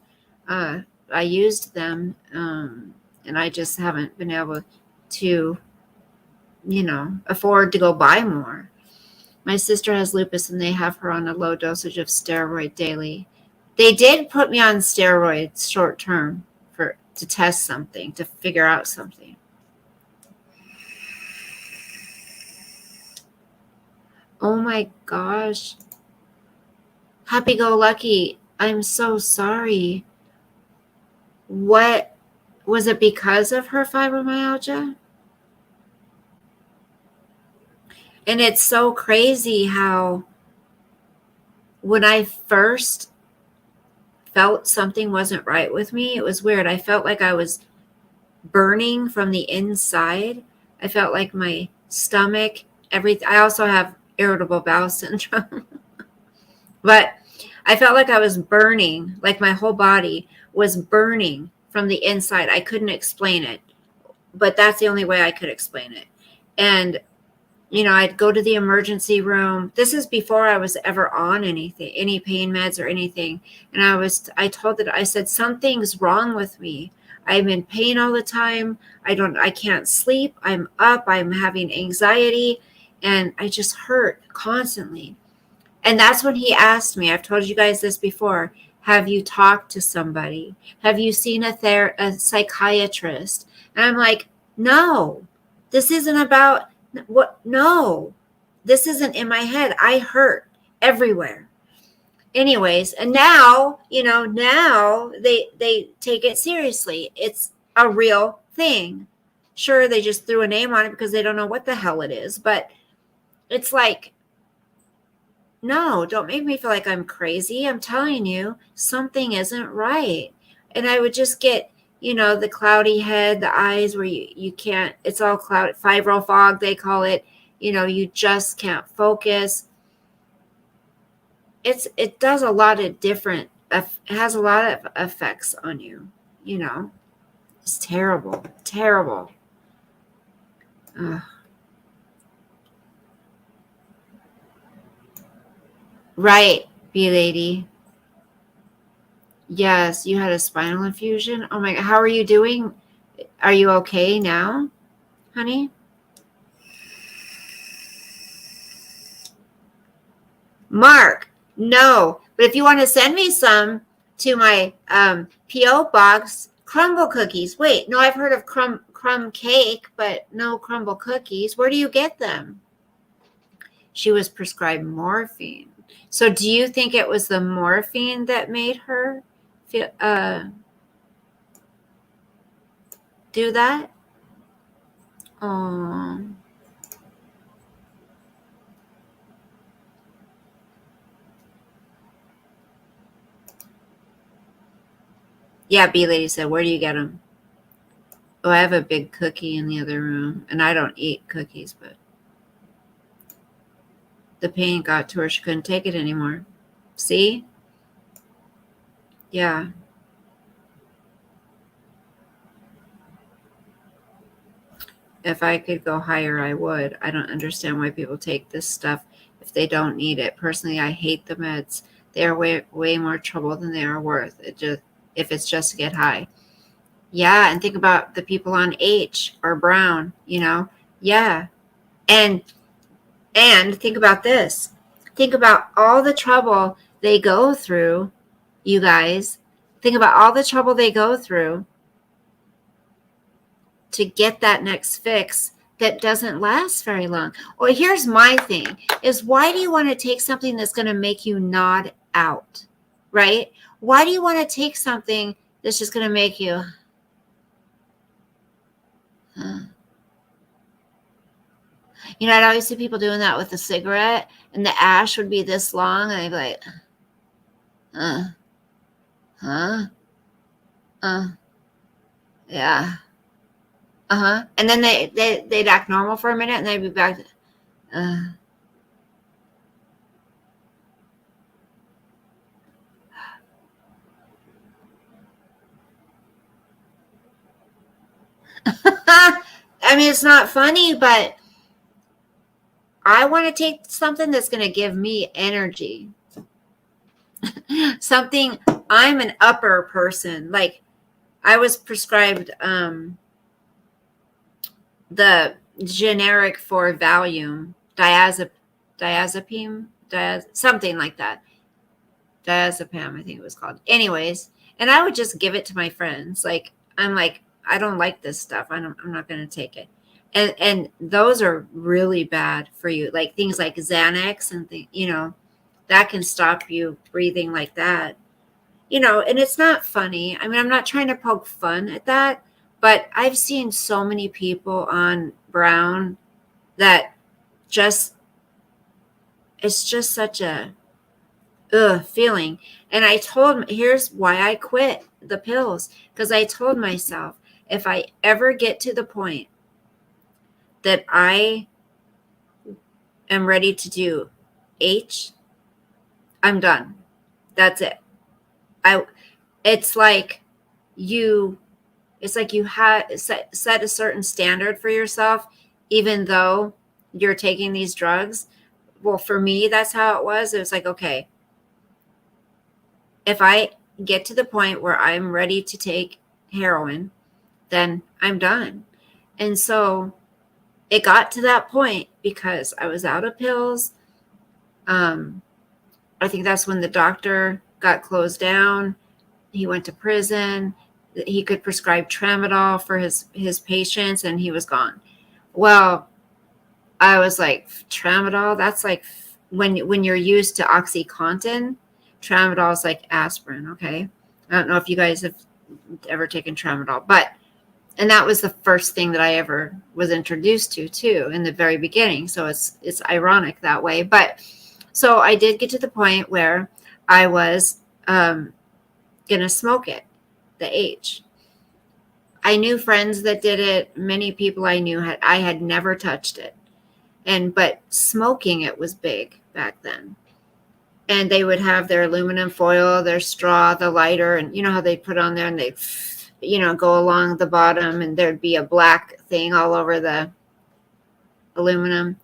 I used them, and I just haven't been able to, afford to go buy more. My sister has lupus and they have her on a low dosage of steroid daily. They did put me on steroids short term to test something, to figure out something. Oh my gosh. Happy Go Lucky. I'm so sorry. What was it, because of her fibromyalgia? And it's so crazy how when I first felt something wasn't right with me, it was weird. I felt like I was burning from the inside. I felt like my stomach, everything. I also have irritable bowel syndrome. But I felt like I was burning, like my whole body was burning from the inside. I couldn't explain it, but that's the only way I could explain it. And I'd go to the emergency room. This is before I was ever on anything, any pain meds or anything. And I said, something's wrong with me. I'm in pain all the time. I can't sleep. I'm up. I'm having anxiety. And I just hurt constantly. And that's when he asked me, I've told you guys this before, have you talked to somebody? Have you seen a psychiatrist? And I'm like, no, this isn't about what? No, this isn't in my head. I hurt everywhere. Anyways, and now, now they take it seriously. It's a real thing. Sure, they just threw a name on it because they don't know what the hell it is. But it's like, no, don't make me feel like I'm crazy. I'm telling you, something isn't right. And I would just get, the cloudy head, the eyes where you can't, it's all cloud, fibro fog, they call it. You just can't focus. It does a lot of different, it has a lot of effects on you, It's terrible, terrible. Ugh. Right, B-Lady. Yes, you had a spinal infusion. Oh my God, how are you doing? Are you okay now, honey? Mark, no. But if you want to send me some to my P.O. box, crumble cookies. Wait, no, I've heard of crumb cake, but no crumble cookies. Where do you get them? She was prescribed morphine. So do you think it was the morphine that made her feel, do that? Oh. Yeah, B Lady said, where do you get them? Oh, I have a big cookie in the other room, and I don't eat cookies, but the pain got to her. She couldn't take it anymore. See? Yeah. If I could go higher, I would. I don't understand why people take this stuff if they don't need it. Personally, I hate the meds. They are way more trouble than they are worth. It just if it's just to get high. Yeah, and think about the people on H or Brown, Yeah. And think about this. Think about all the trouble they go through, you guys. Think about all the trouble they go through to get that next fix that doesn't last very long. Well, here's my thing is why do you want to take something that's going to make you nod out, right? Why do you want to take something that's just going to make you, I'd always see people doing that with a cigarette and the ash would be this long and I'd be like, uh, huh, yeah, and then they'd act normal for a minute and they'd be back to, I mean, it's not funny, but I want to take something that's going to give me energy. Something, I'm an upper person. Like I was prescribed the generic for Valium, diazepam, something like that. Diazepam, I think it was called. Anyways, and I would just give it to my friends. Like I'm like, I don't like this stuff. I'm not going to take it. And those are really bad for you. Like things like Xanax and that can stop you breathing like that. And it's not funny. I mean, I'm not trying to poke fun at that, but I've seen so many people on Brown that just, it's just such a feeling. And here's why I quit the pills, because I told myself, if I ever get to the point that I am ready to do H, I'm done. That's it. It's like you have set a certain standard for yourself, even though you're taking these drugs. Well, for me, that's how it was. It was like, okay, if I get to the point where I'm ready to take heroin, then I'm done. And so it got to that point because I was out of pills. I think that's when the doctor got closed down. He went to prison. He could prescribe tramadol for his patients, and he was gone. Well, I was like, tramadol? That's like when you're used to OxyContin, tramadol is like aspirin, okay? I don't know if you guys have ever taken tramadol, and that was the first thing that I ever was introduced to too in the very beginning. So it's ironic that way. But so I did get to the point where I was going to smoke it, the H. I knew friends that did it. Many people I knew I had never touched it. But smoking it was big back then. And they would have their aluminum foil, their straw, the lighter, and you know how they put on there and they, go along the bottom and there'd be a black thing all over the aluminum.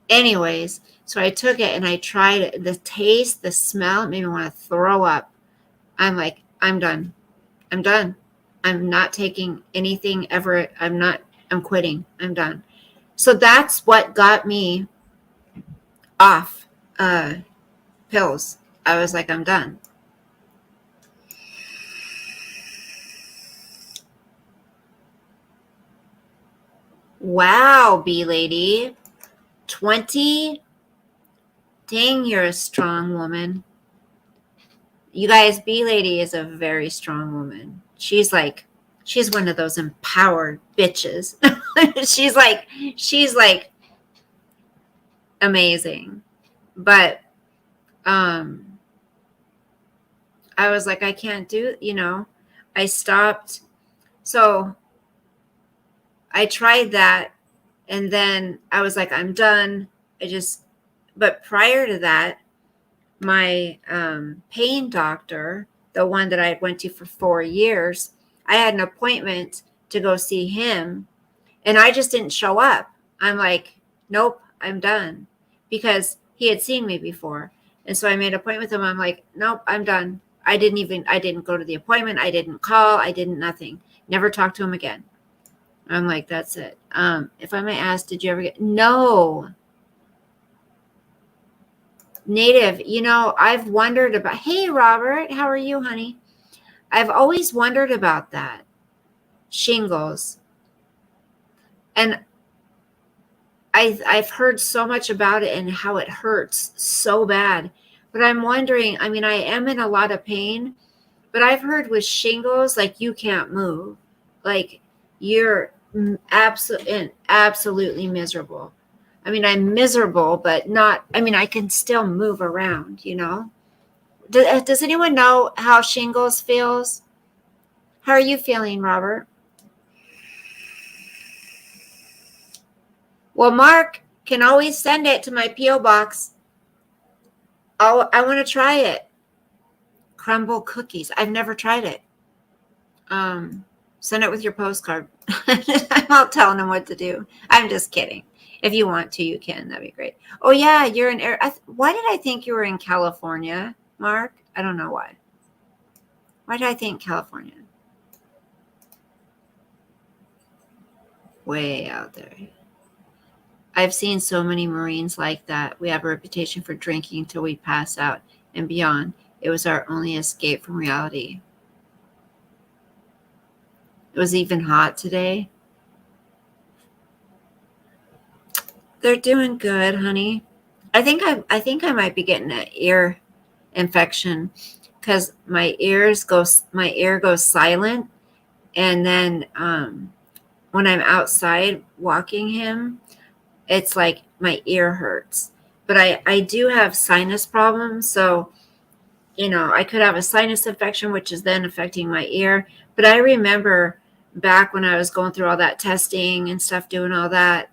Anyways, so I took it and I tried it. The taste, the smell, it made me want to throw up. I'm like, I'm done. I'm done. I'm not taking anything ever. I'm quitting. I'm done. So that's what got me off pills. I was like, I'm done. Wow, B lady. 20? Dang, you're a strong woman. You guys, B lady is a very strong woman. She's one of those empowered bitches. she's like amazing. But I was like, I can't do, I stopped. So I tried that, and then I was like, I'm done. But prior to that, my pain doctor, the one that I went to for 4 years, I had an appointment to go see him, and I just didn't show up. I'm like, nope, I'm done, because he had seen me before. And so I made an appointment with him. I'm like, nope, I'm done. I didn't go to the appointment. I didn't call. I didn't nothing. Never talked to him again. I'm like, that's it. If I may ask, did you ever get, no, Native, I've wondered about, hey, Robert, how are you, honey? I've always wondered about that. Shingles. And I've heard so much about it and how it hurts so bad. But I'm wondering, I mean, I am in a lot of pain, but I've heard with shingles, like you can't move. Like you're absolutely miserable. I mean, I'm miserable, but not, I mean, I can still move around. Does anyone know how shingles feels? How are you feeling, Robert? Well, Mark can always send it to my P.O. box. I want to try it. Crumble cookies. I've never tried it. Send it with your postcard. I'm not telling them what to do. I'm just kidding. If you want to, you can. That'd be great. Oh yeah, you're in. Why did I think you were in California, Mark? I don't know why. Why did I think California? Way out there. I've seen so many Marines like that. We have a reputation for drinking till we pass out and beyond. It was our only escape from reality. It was even hot today. They're doing good, honey. I think I might be getting an ear infection because my ear goes silent, and then when I'm outside walking him, it's like my ear hurts. But I do have sinus problems, so I could have a sinus infection, which is then affecting my ear. But I remember back when I was going through all that testing and stuff, doing all that,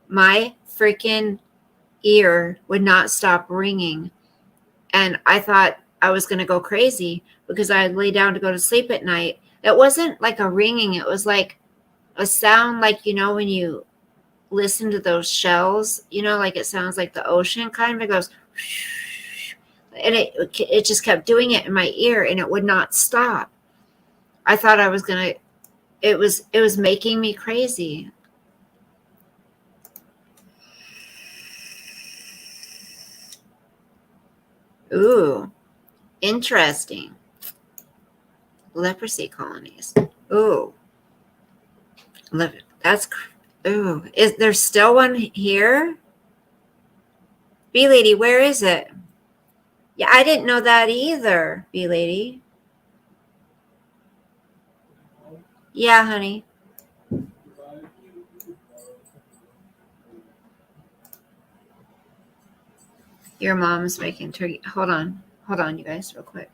my freaking ear would not stop ringing. And I thought I was going to go crazy because I lay down to go to sleep at night. It wasn't like a ringing. It was like a sound like, when you listen to those shells, like it sounds like the ocean kind of, it goes, and it just kept doing it in my ear and it would not stop. I thought I was going to, it was making me crazy. Ooh, interesting. Leprosy colonies. Ooh, that's, ooh, is there still one here? Bee Lady, where is it? Yeah, I didn't know that either, Bee Lady. Yeah, honey. Your mom's making turkey. Hold on, you guys, real quick.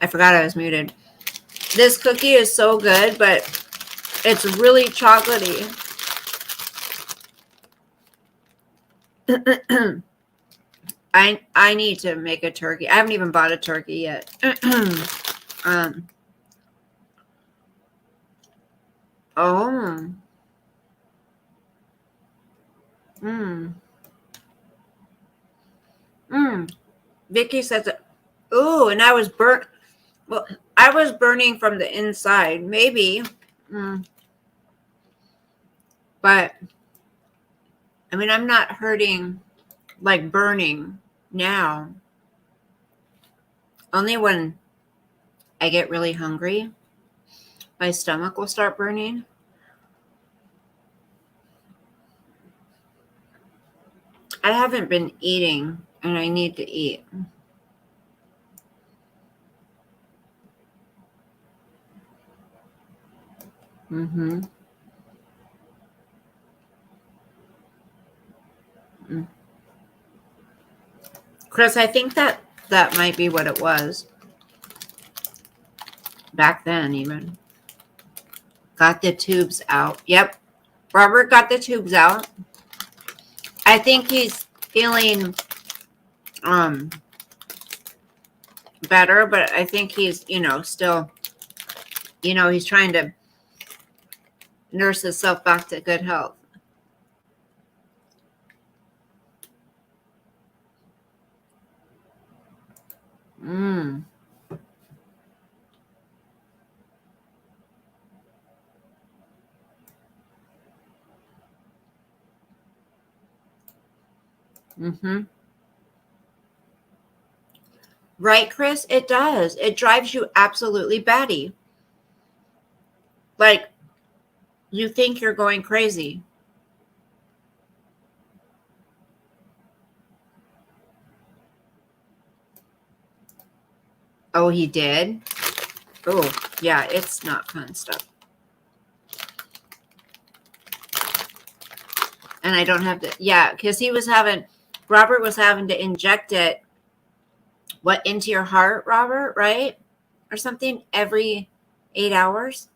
I forgot I was muted. This cookie is so good, but it's really chocolatey. I need to make a turkey. I haven't even bought a turkey yet. Oh. Vicky says, "Ooh, and I was burnt. Well, I was burning from the inside, maybe. But I mean, I'm not hurting like burning now. Only when I get really hungry, my stomach will start burning. I haven't been eating, and I need to eat. Chris, I think that might be what it was. Back then, even. Got the tubes out. Yep. Robert got the tubes out. I think he's feeling better, but I think he's, still, he's trying to nurse himself back to good health. Right, Chris? It does. It drives you absolutely batty. Like, you think you're going crazy. Oh, he did? Oh, yeah, it's not fun stuff. And I don't have to, yeah, because Robert was having to inject it, into your heart, Robert, right? Or something every 8 hours?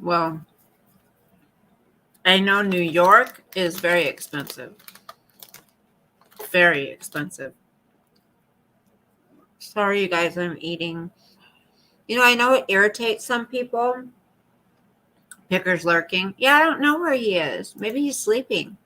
Well, I know New York is very expensive. Very expensive. Sorry, you guys, I'm eating. I know it irritates some people. Picker's lurking. Yeah, I don't know where he is. Maybe he's sleeping.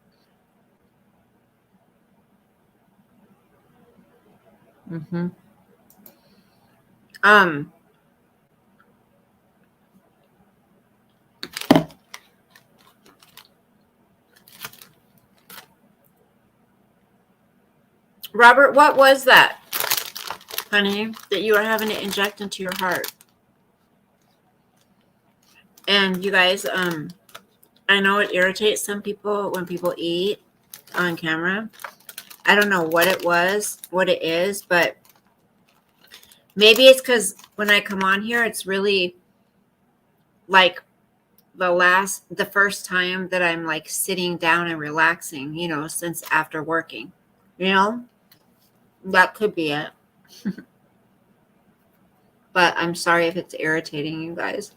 Robert, what was that, honey, that you were having to inject into your heart? And you guys, I know it irritates some people when people eat on camera. I don't know what it is, but maybe it's because when I come on here, it's really like the first time that I'm like sitting down and relaxing, since after working, that could be it. But I'm sorry if it's irritating you guys.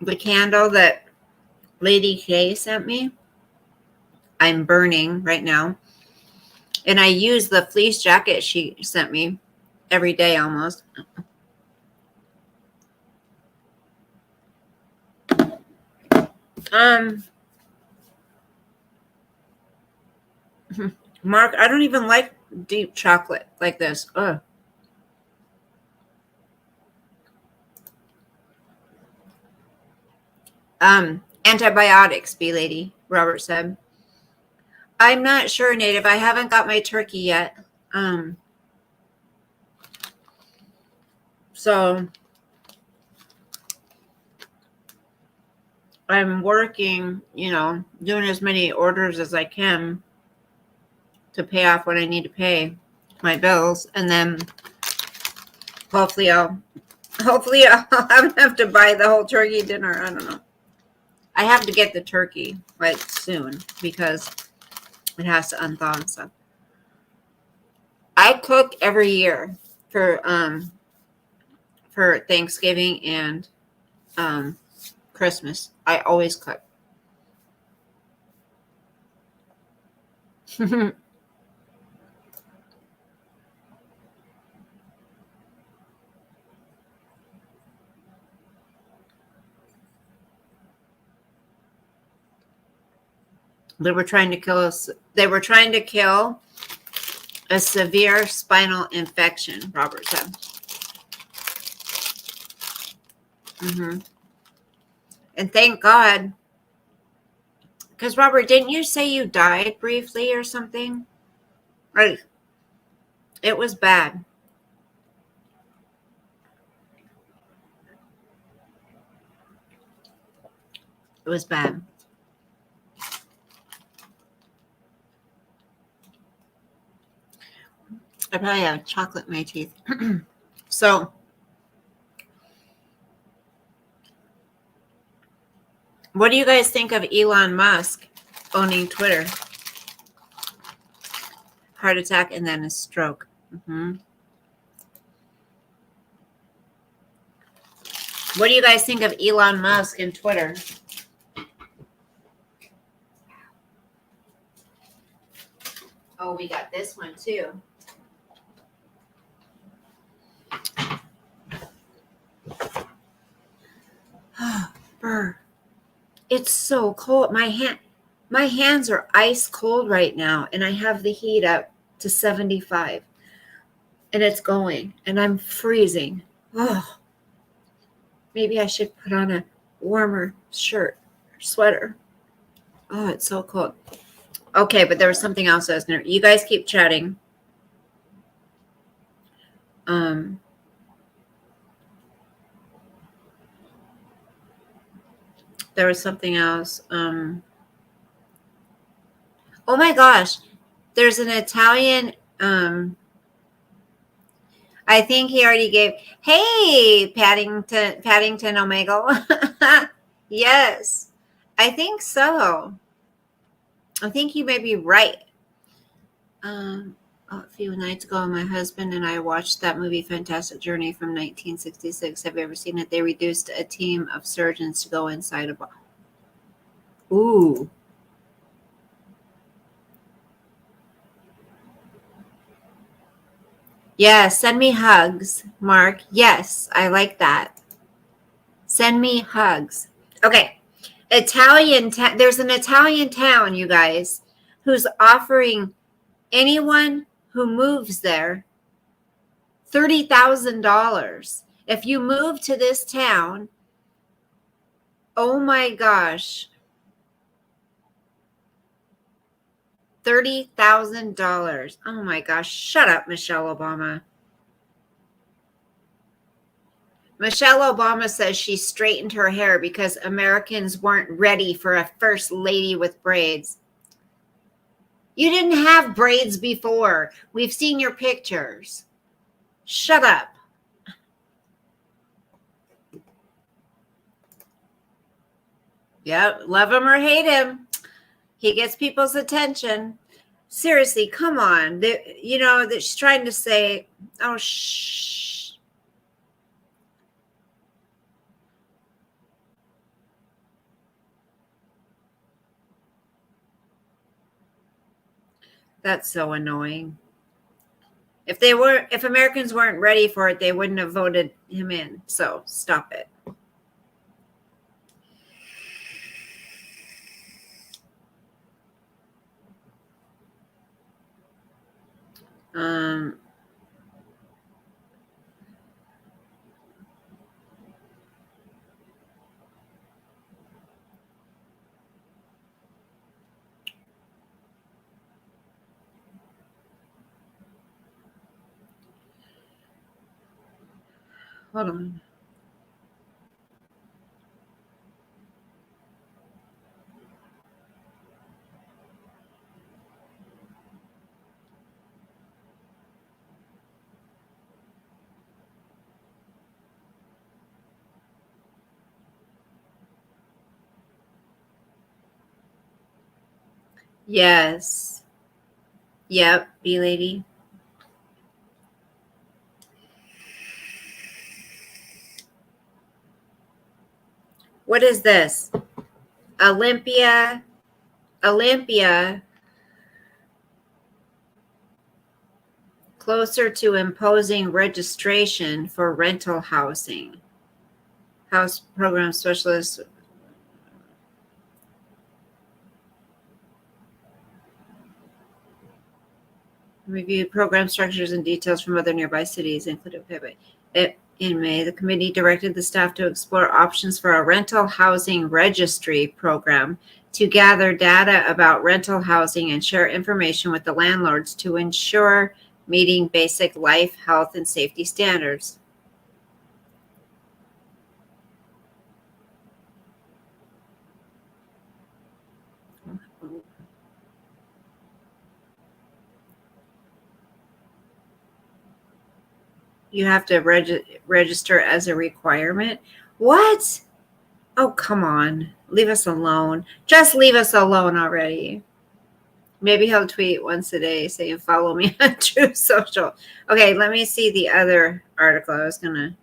The candle that Lady K sent me, I'm burning right now. And I use the fleece jacket she sent me every day almost. Mark, I don't even like deep chocolate like this. Ugh. Antibiotics, B lady, Robert said. I'm not sure, Native. I haven't got my turkey yet. So I'm working, doing as many orders as I can to pay off what I need to pay my bills, and then hopefully I'll have enough to buy the whole turkey dinner. I don't know. I have to get the turkey like soon because it has to unthaw and stuff. I cook every year for Thanksgiving and Christmas. I always cook. They were trying to kill us. They were trying to kill a severe spinal infection, Robert said. And thank God. Because, Robert, didn't you say you died briefly or something? Right. It was bad. It was bad. I probably have chocolate in my teeth. So, what do you guys think of Elon Musk owning Twitter? Heart attack and then a stroke. What do you guys think of Elon Musk and Twitter? Oh, we got this one too. Brr. It's so cold. My hands are ice cold right now, and I have the heat up to 75. And it's going, and I'm freezing. Oh, maybe I should put on a warmer shirt or sweater. Oh, it's so cold. Okay, but there was something else I was going to. You guys keep chatting. There was something else. Oh my gosh. There's an Italian. I think he already gave. Hey, Paddington Omegle. Yes, I think so. I think you may be right. A few nights ago, my husband and I watched that movie Fantastic Journey from 1966. Have you ever seen it? They reduced a team of surgeons to go inside a bomb. Ooh. Yeah, send me hugs, Mark. Yes, I like that. Send me hugs. Okay. There's an Italian town, you guys, who's offering anyone who moves there $30,000. If you move to this town, oh my gosh, $30,000. Oh my gosh, shut up, Michelle Obama. Michelle Obama says she straightened her hair because Americans weren't ready for a first lady with braids. You didn't have braids before. We've seen your pictures. Shut up. Yep, love him or hate him. He gets people's attention. Seriously, come on. That she's trying to say, oh, shh. That's so annoying. If Americans weren't ready for it, they wouldn't have voted him in. So stop it. Hold on. Yes. Yep, bee lady. What is this? Olympia. Closer to imposing registration for rental housing. House program specialist. Review program structures and details from other nearby cities, including Quebec. In May, the committee directed the staff to explore options for a rental housing registry program to gather data about rental housing and share information with the landlords to ensure meeting basic life, health, and safety standards. You have to register as a requirement. What? Oh, come on. Leave us alone. Just leave us alone already. Maybe he'll tweet once a day saying, follow me on Truth Social. Okay, let me see the other article. I was going to.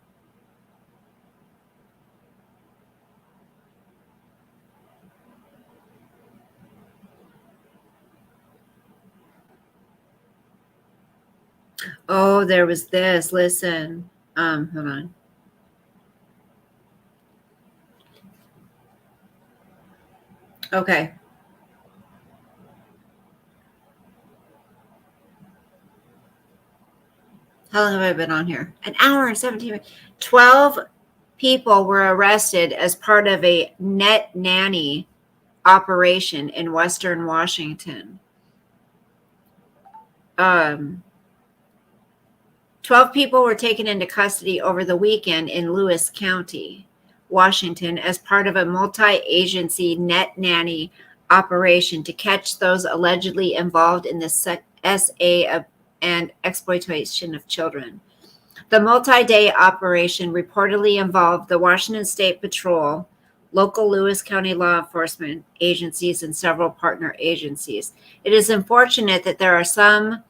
Oh, there was this. Listen. Hold on. Okay. How long have I been on here? An hour and 17 minutes. 12 people were arrested as part of a net nanny operation in Western Washington. 12 people were taken into custody over the weekend in Lewis County, Washington, as part of a multi-agency net nanny operation to catch those allegedly involved in the SA and exploitation of children. The multi-day operation reportedly involved the Washington State Patrol, local Lewis County law enforcement agencies, and several partner agencies. It is unfortunate that there are some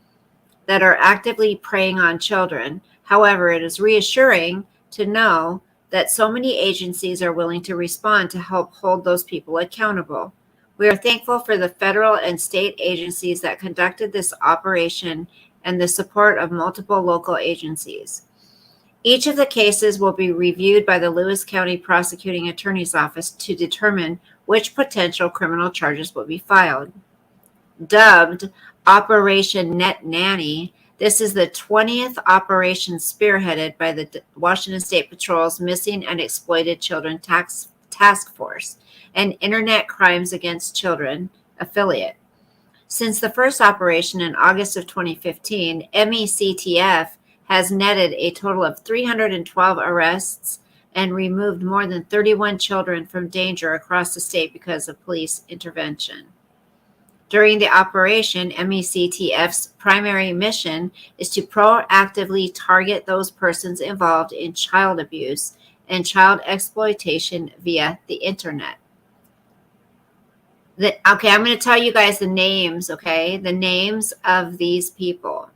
that are actively preying on children. However, it is reassuring to know that so many agencies are willing to respond to help hold those people accountable. We are thankful for the federal and state agencies that conducted this operation and the support of multiple local agencies. Each of the cases will be reviewed by the Lewis County Prosecuting Attorney's Office to determine which potential criminal charges will be filed. Dubbed Operation Net Nanny, this is the 20th operation spearheaded by the Washington State Patrol's Missing and Exploited Children Task Force, an Internet Crimes Against Children affiliate. Since the first operation in August of 2015, MECTF has netted a total of 312 arrests and removed more than 31 children from danger across the state because of police intervention. During the operation, MECTF's primary mission is to proactively target those persons involved in child abuse and child exploitation via the internet. Okay, I'm going to tell you guys the names, okay? The names of these people.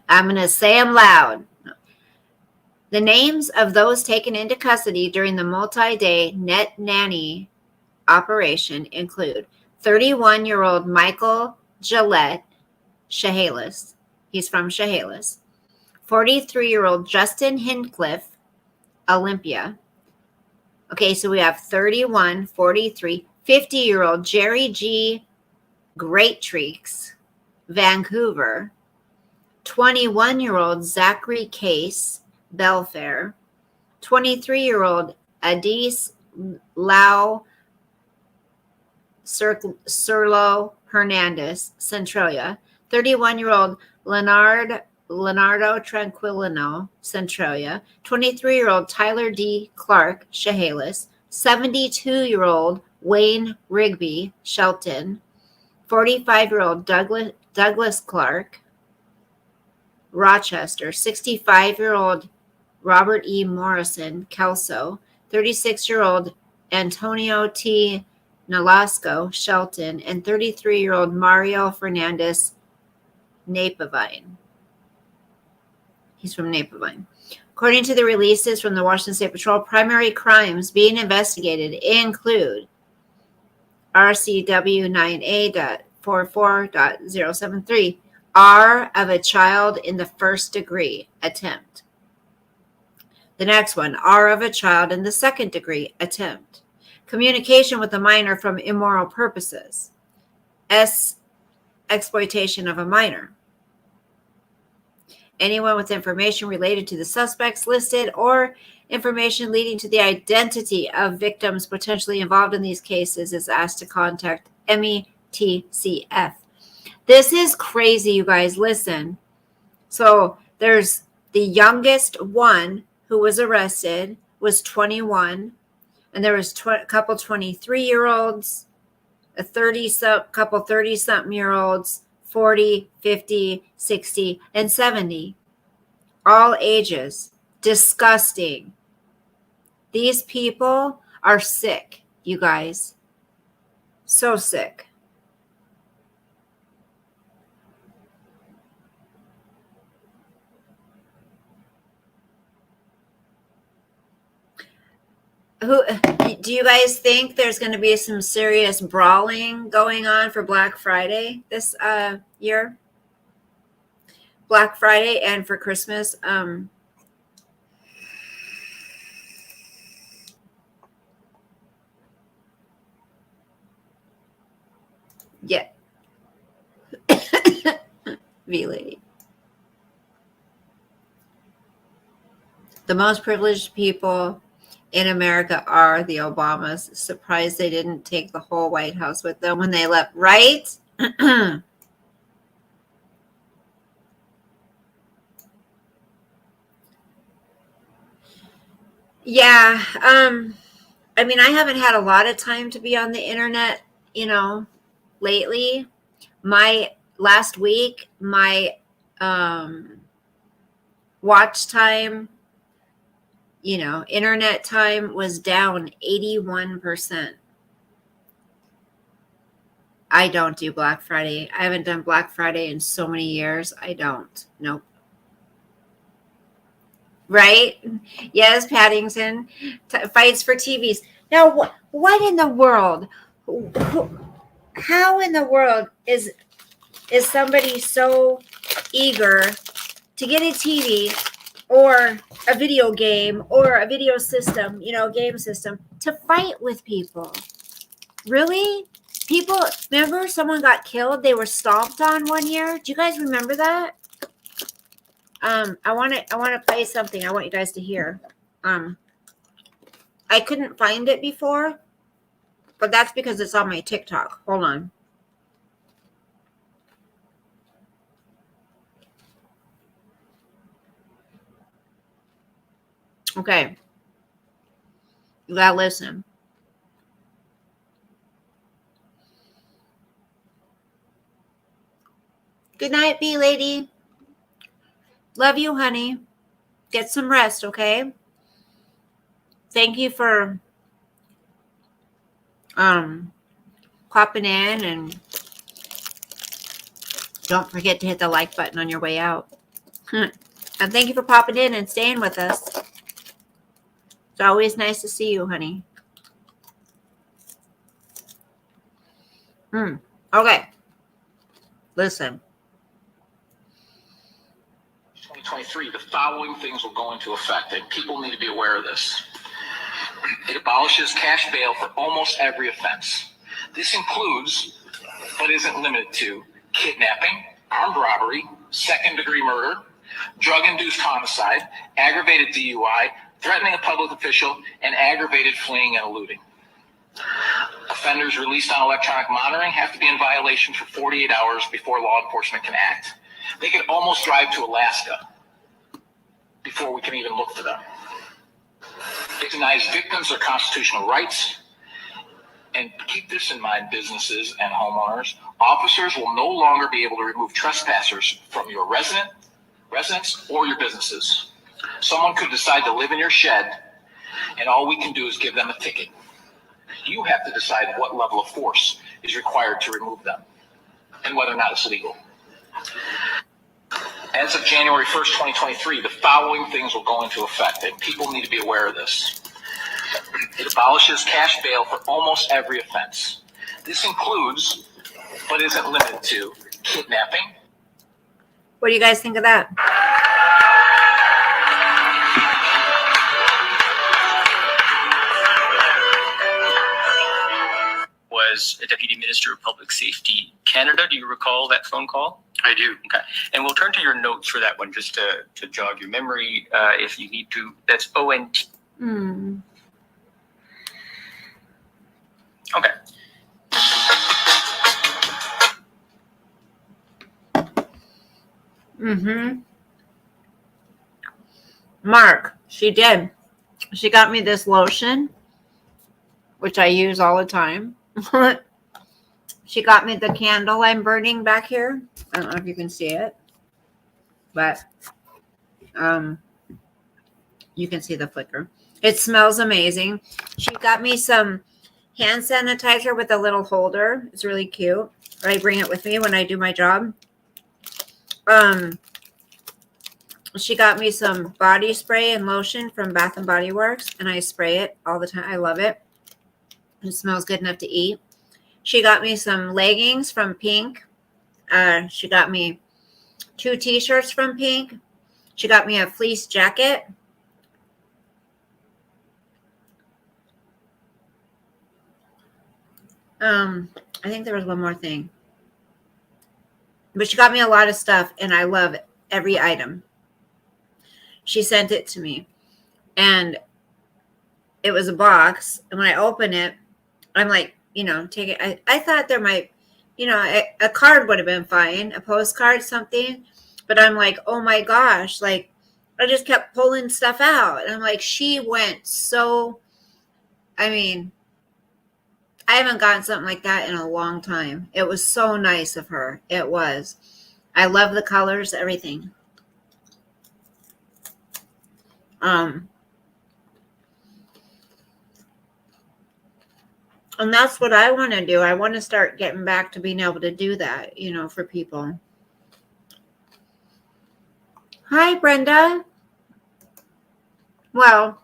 I'm going to say them loud. The names of those taken into custody during the multi-day net nanny operation include 31-year-old Michael Gillette, Chehalis. He's from Chehalis. 43-year-old Justin Hincliffe, Olympia. Okay, so we have 31, 43, 50-year-old Jerry G. Greatreeks, Vancouver. 21-year-old Zachary Case, Belfair. 23-year-old Adis Lau Cirlo Hernandez, Centralia. 31-year-old Leonardo Tranquilino, Centralia. 23-year-old Tyler D. Clark, Chehalis. 72-year-old Wayne Rigby, Shelton. 45-year-old Douglas Clark, Rochester. 65-year-old Robert E. Morrison, Kelso. 36-year-old Antonio T. Nolasco Shelton, and 33-year-old Mario Fernandez Napavine. He's from Napavine. According to the releases from the Washington State Patrol, primary crimes being investigated include RCW 9A.44.073, R of a child in the first degree attempt. The next one, R of a child in the second degree attempt. Communication with a minor from immoral purposes. S, exploitation of a minor. Anyone with information related to the suspects listed or information leading to the identity of victims potentially involved in these cases is asked to contact METCF. This is crazy, you guys. Listen. So there's the youngest one who was arrested was 21, and there was a couple 23-year-olds, a couple 30-something-year-olds, 40, 50, 60, and 70. All ages. Disgusting. These people are sick, you guys. So sick. Do you guys think there's going to be some serious brawling going on for Black Friday this year? Black Friday and for Christmas? Yeah. V-Lady. The most privileged people in America are the Obamas. Surprised they didn't take the whole White House with them when they left, right? Yeah. I mean, I haven't had a lot of time to be on the internet, lately. Last week, my watch time, internet time was down 81%. I don't do Black Friday. I haven't done Black Friday in so many years. I don't. Nope. Right? Yes, Paddington. Fights for TVs. Now, what in the world? How in the world is somebody so eager to get a TV or a video game or a video system, game system, to fight with people? Really? People, remember someone got killed? They were stomped on one year. Do you guys remember that? I want to play something I want you guys to hear. I couldn't find it before, but that's because it's on my TikTok. Hold on. Okay. You gotta listen. Good night, V-Lady. Love you, honey. Get some rest, okay? Thank you for popping in, and don't forget to hit the like button on your way out. And thank you for popping in and staying with us. It's always nice to see you, honey. Okay. Listen. 2023, the following things will go into effect, and people need to be aware of this. It abolishes cash bail for almost every offense. This includes, but isn't limited to, kidnapping, armed robbery, second-degree murder, drug-induced homicide, aggravated DUI, threatening a public official, and aggravated fleeing and eluding. Offenders released on electronic monitoring have to be in violation for 48 hours before law enforcement can act. They could almost drive to Alaska before we can even look for them. It denies victims their constitutional rights. And keep this in mind, businesses and homeowners. Officers will no longer be able to remove trespassers from your residence or your businesses. Someone could decide to live in your shed, and all we can do is give them a ticket. You have to decide what level of force is required to remove them and whether or not it's legal. As of January 1st, 2023, the following things will go into effect, and people need to be aware of this. It abolishes cash bail for almost every offense. This includes, but isn't limited to, kidnapping. What do you guys think of that? Was a Deputy Minister of Public Safety Canada. Do you recall that phone call? I do. Okay. And we'll turn to your notes for that one just to jog your memory if you need to. That's ONT. Okay. Mark, she did. She got me this lotion, which I use all the time. She got me the candle I'm burning back here. I don't know if you can see it, but you can see the flicker. It smells amazing. She got me some hand sanitizer with a little holder. It's really cute. I bring it with me when I do my job. She got me some body spray and lotion from Bath and Body Works, and I spray it all the time. I love it. It smells good enough to eat. She got me some leggings from Pink. She got me 2 t-shirts from Pink. She got me a fleece jacket. I think there was one more thing. But she got me a lot of stuff, and I love every item. She sent it to me, and it was a box. And when I open it, I'm like, take it. I thought there might, a card would have been fine, a postcard, something. But I'm like, oh my gosh, like I just kept pulling stuff out. And I'm like, she went so, I haven't gotten something like that in a long time. It was so nice of her. It was. I love the colors, everything. And that's what I want to do. I want to start getting back to being able to do that, for people. Hi, Brenda. Well,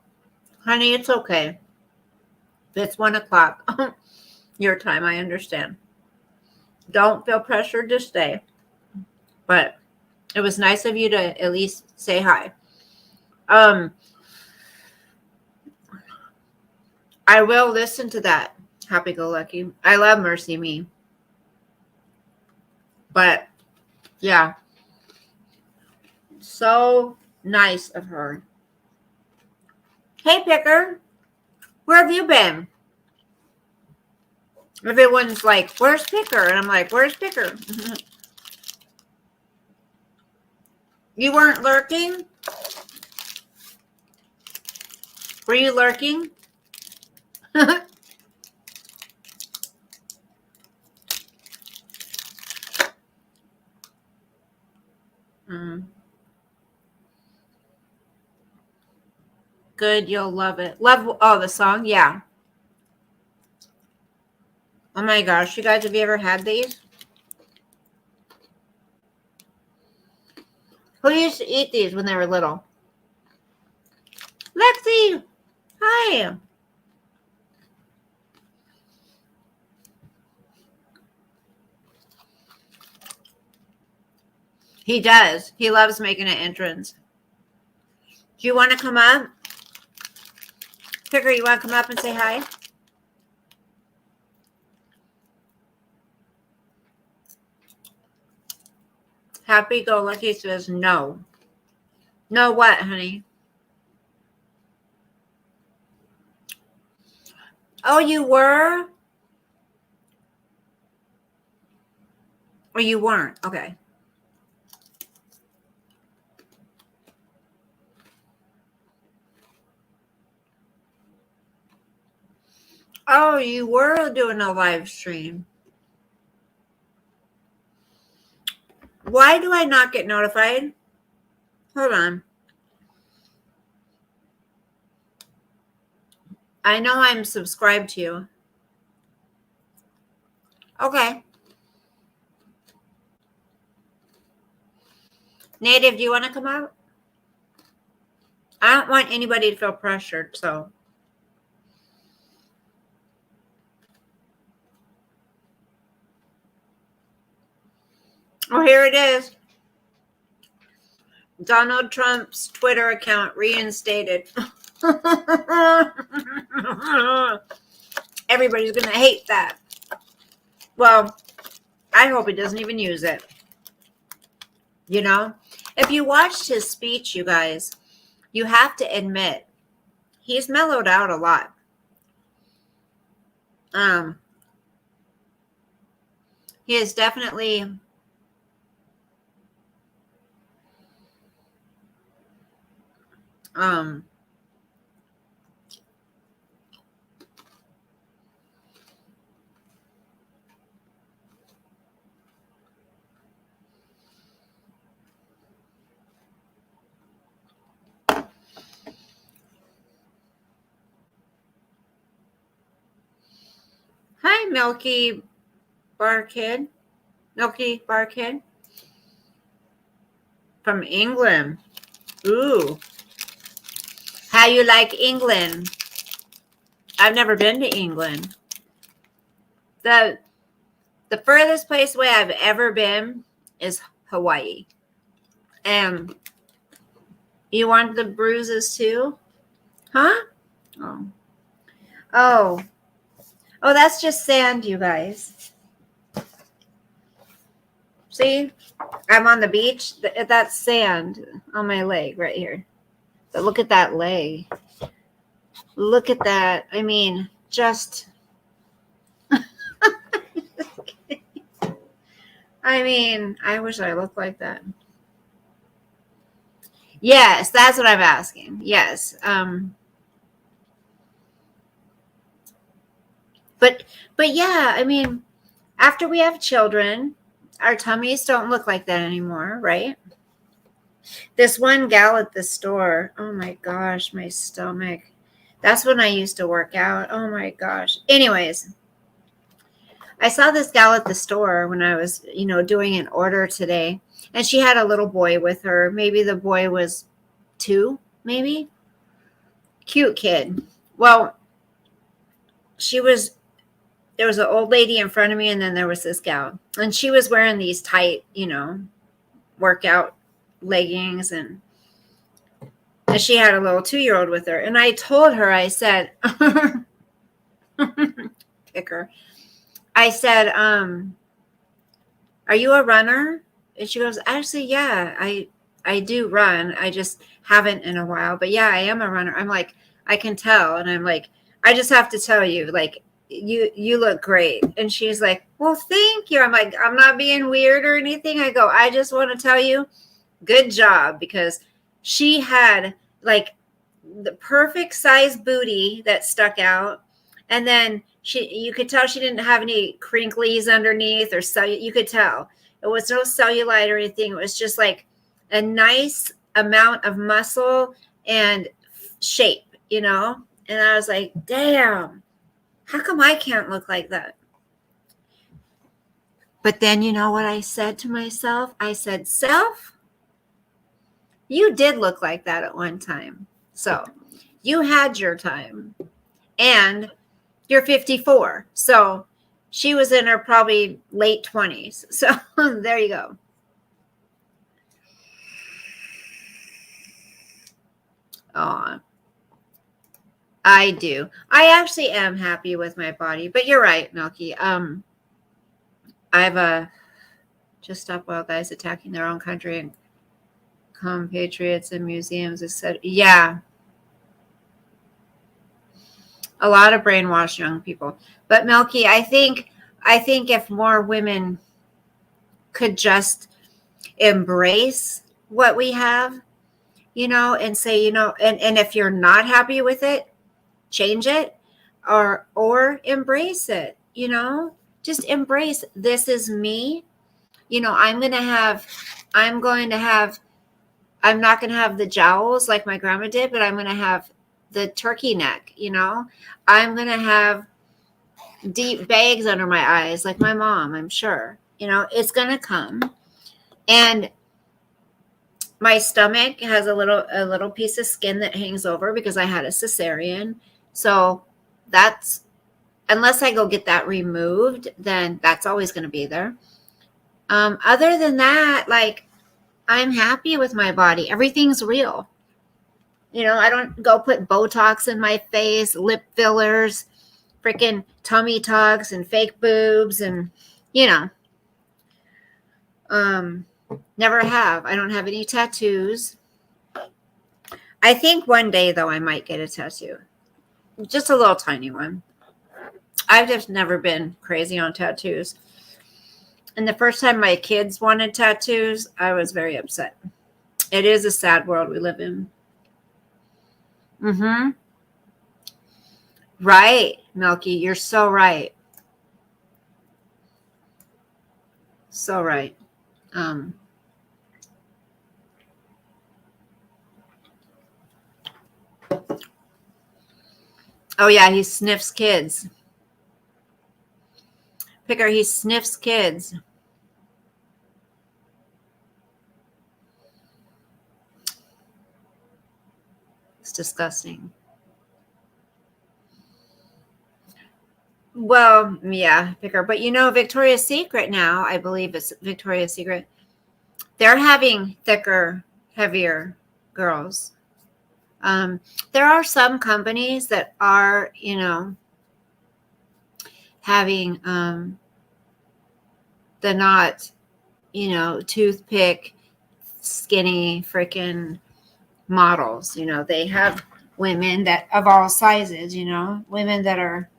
honey, it's okay. It's 1 o'clock. Your time, I understand. Don't feel pressured to stay. But it was nice of you to at least say hi. I will listen to that. Happy Go Lucky. I love Mercy Me. But yeah. So nice of her. Hey, Picker. Where have you been? Everyone's like, where's Picker? And I'm like, where's Picker? You weren't lurking? Were you lurking? Good, you'll love it. The song? Yeah. Oh my gosh, you guys, have you ever had these? Who used to eat these when they were little? Lexi! Hi! He does. He loves making an entrance. Do you want to come up? Picker, you want to come up and say hi? Happy Go Lucky says no. No what, honey? Oh, you were? Or you weren't? Okay. Oh, you were doing a live stream. Why do I not get notified? Hold on. I know I'm subscribed to you. Okay. Native, do you want to come out? I don't want anybody to feel pressured, so. Oh, here it is. Donald Trump's Twitter account reinstated. Everybody's going to hate that. Well, I hope he doesn't even use it. You know, if you watched his speech, you guys, you have to admit he's mellowed out a lot. He is definitely hi, Milky Bar Kid. Milky Bar Kid. From England. Ooh. How you like England? I've never been to England. The furthest place away I've ever been is Hawaii. And you want the bruises too? Huh? Oh, that's just sand, you guys. See? I'm on the beach. That's sand on my leg right here. But look at that leg. Look at that. I mean, just... I mean, I wish I looked like that. Yes, that's what I'm asking. Yes. But yeah, I mean, after we have children, our tummies don't look like that anymore, right? This one gal at the store, oh my gosh, my stomach. That's when I used to work out. Oh my gosh. Anyways, I saw this gal at the store when I was, doing an order today, and she had a little boy with her. Maybe the boy was 2, maybe. Cute kid. Well, there was an old lady in front of me, and then there was this gal, and she was wearing these tight, workout leggings, and she had a little 2-year-old with her. And I told her, I said, pick her. I said, are you a runner? And she goes, actually, yeah, I do run. I just haven't in a while, but yeah, I am a runner. I'm like, I can tell. And I'm like, I just have to tell you, like, you look great. And she's like, well, thank you. I'm like, I'm not being weird or anything. I go, I just want to tell you, good job, because she had like the perfect size booty that stuck out. And then you could tell she didn't have any crinklies underneath, or you could tell it was no cellulite or anything. It was just like a nice amount of muscle and shape, And I was like, damn, how come I can't look like that? But then you know what I said to myself? I said, self, you did look like that at one time. So you had your time, and you're 54. So she was in her probably late 20s. So there you go. Oh, I do. I actually am happy with my body, but you're right, Milky. I've just stopped wild guys attacking their own country and compatriots in museums, etc. Yeah. A lot of brainwashed young people. But Milky, I think if more women could just embrace what we have, and say, and if you're not happy with it, change it or embrace it, just embrace, this is me. I'm not going to have the jowls like my grandma did, but I'm going to have the turkey neck, I'm going to have deep bags under my eyes, like my mom, I'm sure. It's going to come. And my stomach has a little piece of skin that hangs over because I had a cesarean. So that's, unless I go get that removed, then that's always going to be there. Other than that, like, I'm happy with my body. Everything's real. I don't go put Botox in my face, lip fillers, freaking tummy tucks and fake boobs and, never have. I don't have any tattoos. I think one day, though, I might get a tattoo. Just a little tiny one. I've just never been crazy on tattoos. And the first time my kids wanted tattoos, I was very upset. It is a sad world we live in. Mm-hmm. Right, Milky. You're so right. So right. Oh, yeah, he sniffs kids. Picker, he sniffs kids. It's disgusting. Well, yeah, Picker. But Victoria's Secret now, I believe it's Victoria's Secret, they're having thicker, heavier girls. There are some companies that are, having the not, toothpick, skinny freaking models. They have women that of all sizes, women that are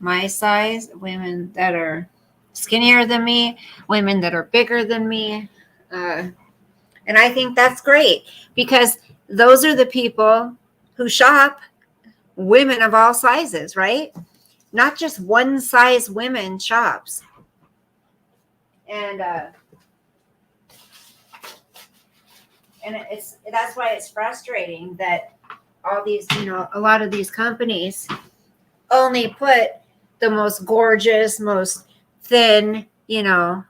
my size, women that are skinnier than me, women that are bigger than me. And I think that's great because those are the people who shop women of all sizes, right? Not just one size women shops. And that's why it's frustrating that all these, a lot of these companies only put the most gorgeous, most thin, a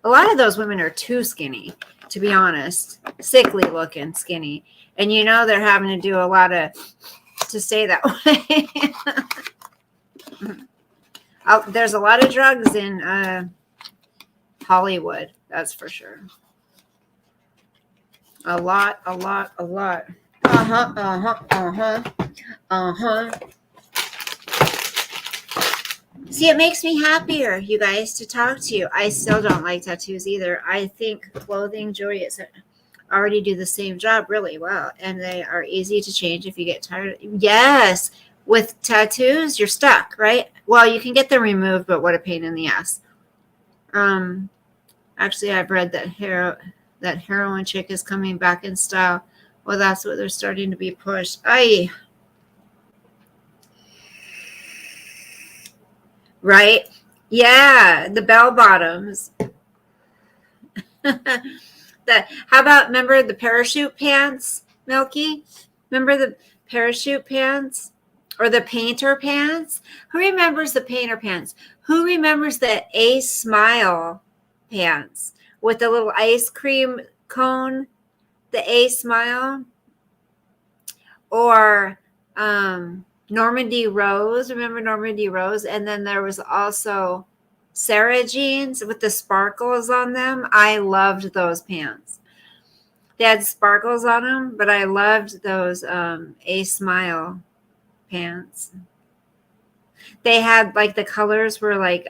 lot of those women are too skinny, to be honest, sickly looking skinny. And they're having to do a lot to stay that way. There's a lot of drugs in Hollywood, that's for sure. A lot. See, it makes me happier, you guys, to talk to you. I still don't like tattoos either. I think clothing, jewelry, already do the same job really well, and they are easy to change if you get tired. Yes, with tattoos, you're stuck, right? Well, you can get them removed, but what a pain in the ass. Actually, I've read that heroin chick is coming back in style. Well, that's what they're starting to be pushed. Right? Yeah, the bell bottoms. How about, remember the parachute pants, Milky? Remember the parachute pants or the painter pants? Who remembers the painter pants? Who remembers the Ace Smile pants with the little ice cream cone? The Ace Smile? Or Normandy Rose. Remember Normandy Rose? And then there was also Sarah jeans with the sparkles on them. I loved those pants. They had sparkles on them, but I loved those A Smile pants. They had like the colors were like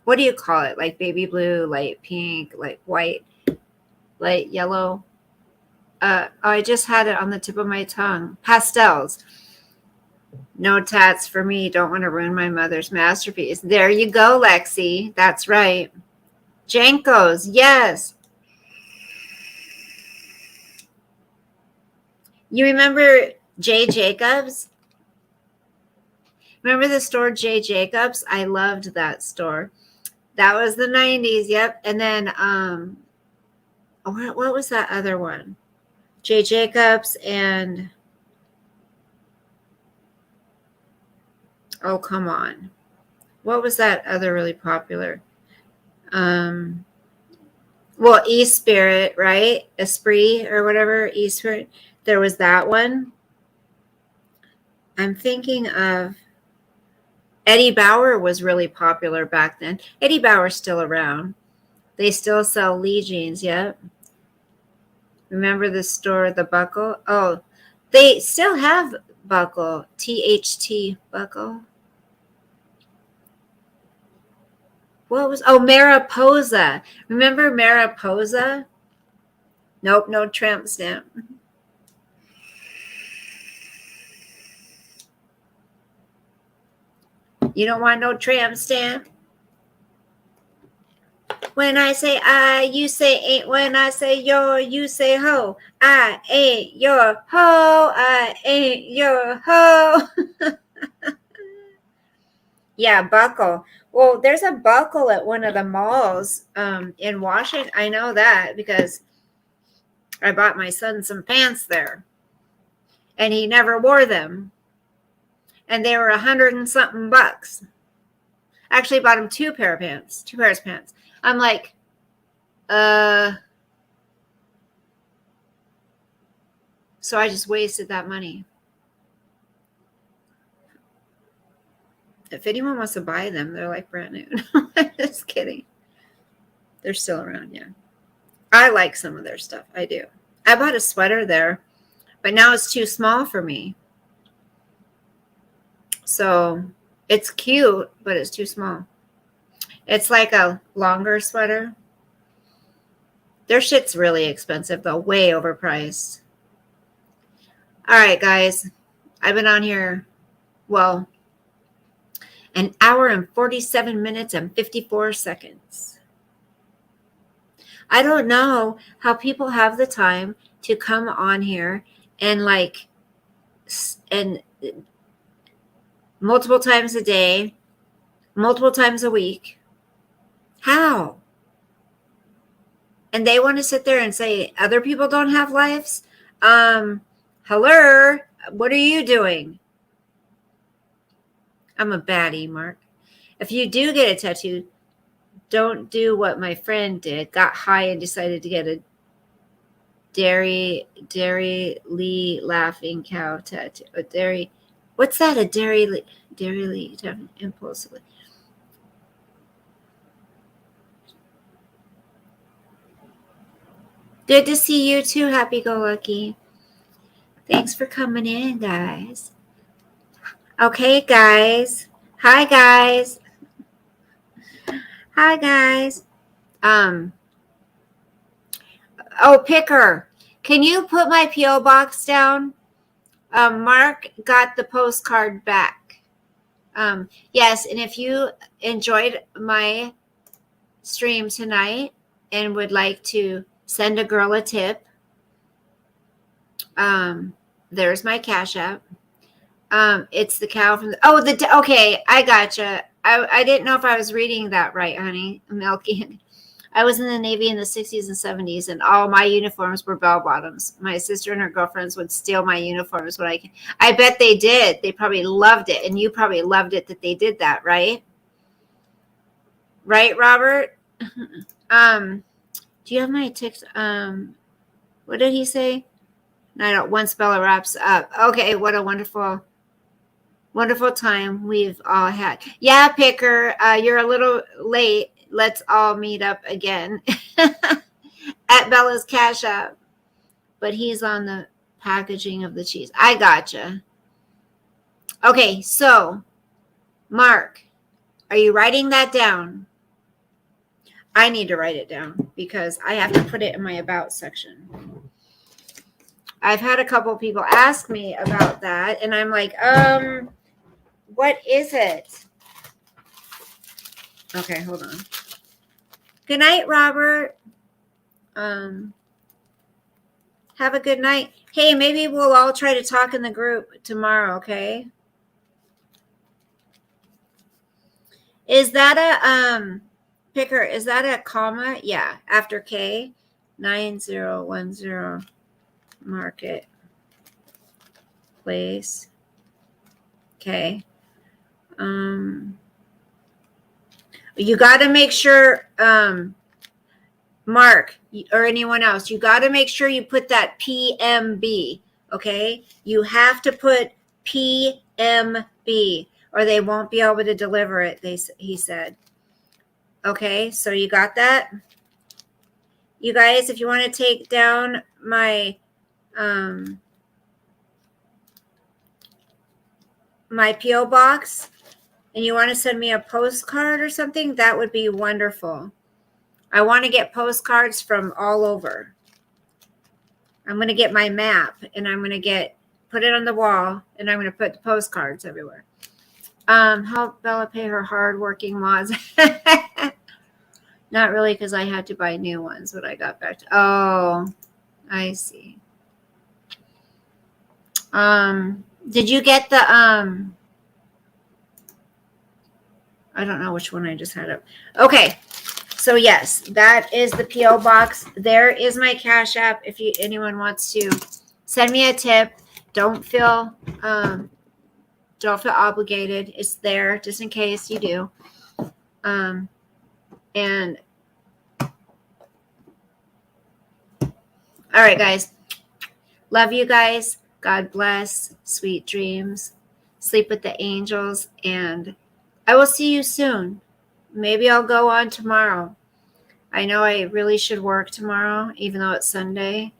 what do you call it? Like baby blue, light pink, like white, light yellow. I just had it on the tip of my tongue. Pastels. No tats for me. Don't want to ruin my mother's masterpiece. There you go, Lexi. That's right. Jankos. Yes. You remember J. Jacobs? Remember the store J. Jacobs? I loved that store. That was the 90s. Yep. And then what was that other one? J. Jacobs and Oh, come on. What was that other really popular? Well, E-Spirit, right? Esprit or whatever, E-Spirit. There was that one. I'm thinking of Eddie Bauer was really popular back then. Eddie Bauer's still around. They still sell Lee jeans, yep. Remember the store, the Buckle? Oh, they still have Buckle, THT Buckle. What was, oh, Mariposa. Remember Mariposa? Nope, no tramp stamp. You don't want no tramp stamp? When I say I, you say ain't. When I say yo, you say ho. I ain't your ho. I ain't your ho. Yeah, Buckle. Well, there's a Buckle at one of the malls in Washington. I know that because I bought my son some pants there. And he never wore them. And they were $100 and something bucks. Actually bought him two pairs of pants. I'm like, so I just wasted that money. If anyone wants to buy them, they're like brand new. I'm just kidding. They're still around, yeah. I like some of their stuff. I do. I bought a sweater there, but now it's too small for me. So it's cute, but it's too small. It's like a longer sweater. Their shit's really expensive, though. Way overpriced. All right, guys. I've been on here, well, an hour and 47 minutes and 54 seconds. I don't know how people have the time to come on here and multiple times a day, multiple times a week. How? And they want to sit there and say other people don't have lives? Hello? What are you doing? I'm a baddie, Mark. If you do get a tattoo, don't do what my friend did. Got high and decided to get a Dairy Lee laughing cow tattoo. A dairy. What's that? A Dairy Lee impulsively. Good to see you too, Happy Go Lucky. Thanks for coming in, guys. Okay, guys. Hi, guys. Hi, guys. Oh, Picker, can you put my P.O. box down? Mark got the postcard back. Yes, and if you enjoyed my stream tonight and would like to send a girl a tip, there's my Cash App. It's the cow from the, okay, I gotcha. I didn't know if I was reading that right, honey. Milky. I was in the Navy in the 60s and 70s, and all my uniforms were bell bottoms. My sister and her girlfriends would steal my uniforms when I bet they did. They probably loved it, and you probably loved it that they did that, right? Right, Robert? Do you have my text? What did he say? Once Bella wraps up. Okay, what a wonderful time we've all had. Yeah, Picker, you're a little late. Let's all meet up again at Bella's Cash App. But he's on the packaging of the cheese. I gotcha. Okay, so, Mark, are you writing that down? I need to write it down because I have to put it in my About section. I've had a couple people ask me about that, and I'm like, what is it? Okay, hold on. Good night, Robert. Have a good night. Hey, maybe we'll all try to talk in the group tomorrow, okay? Is that a Picker, is that a comma? Yeah, after K. 9010 Market Place. Okay. You got to make sure, Mark or anyone else, you got to make sure you put that PMB. Okay. You have to put PMB or they won't be able to deliver it. He said. Okay. So you got that? You guys, if you want to take down my, my P.O. box and you want to send me a postcard or something, that would be wonderful. I want to get postcards from all over. I'm going to get my map and I'm going to put it on the wall and I'm going to put the postcards everywhere. Help Bella pay her hardworking mods. Not really, because I had to buy new ones when I got back to. Oh, I see. Did you get the I don't know which one I just had up. Okay. So yes, that is the P.O. box. There is my Cash App. If anyone wants to send me a tip, don't feel obligated. It's there just in case you do. And all right, guys. Love you guys. God bless. Sweet dreams. Sleep with the angels. And I will see you soon. Maybe I'll go on tomorrow. I know I really should work tomorrow, even though it's Sunday.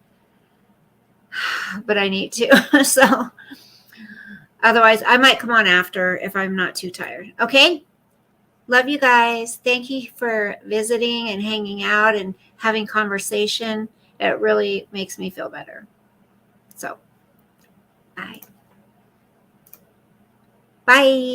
But I need to. So otherwise, I might come on after if I'm not too tired. Okay? Love you guys. Thank you for visiting and hanging out and having conversation. It really makes me feel better. So, bye. Bye.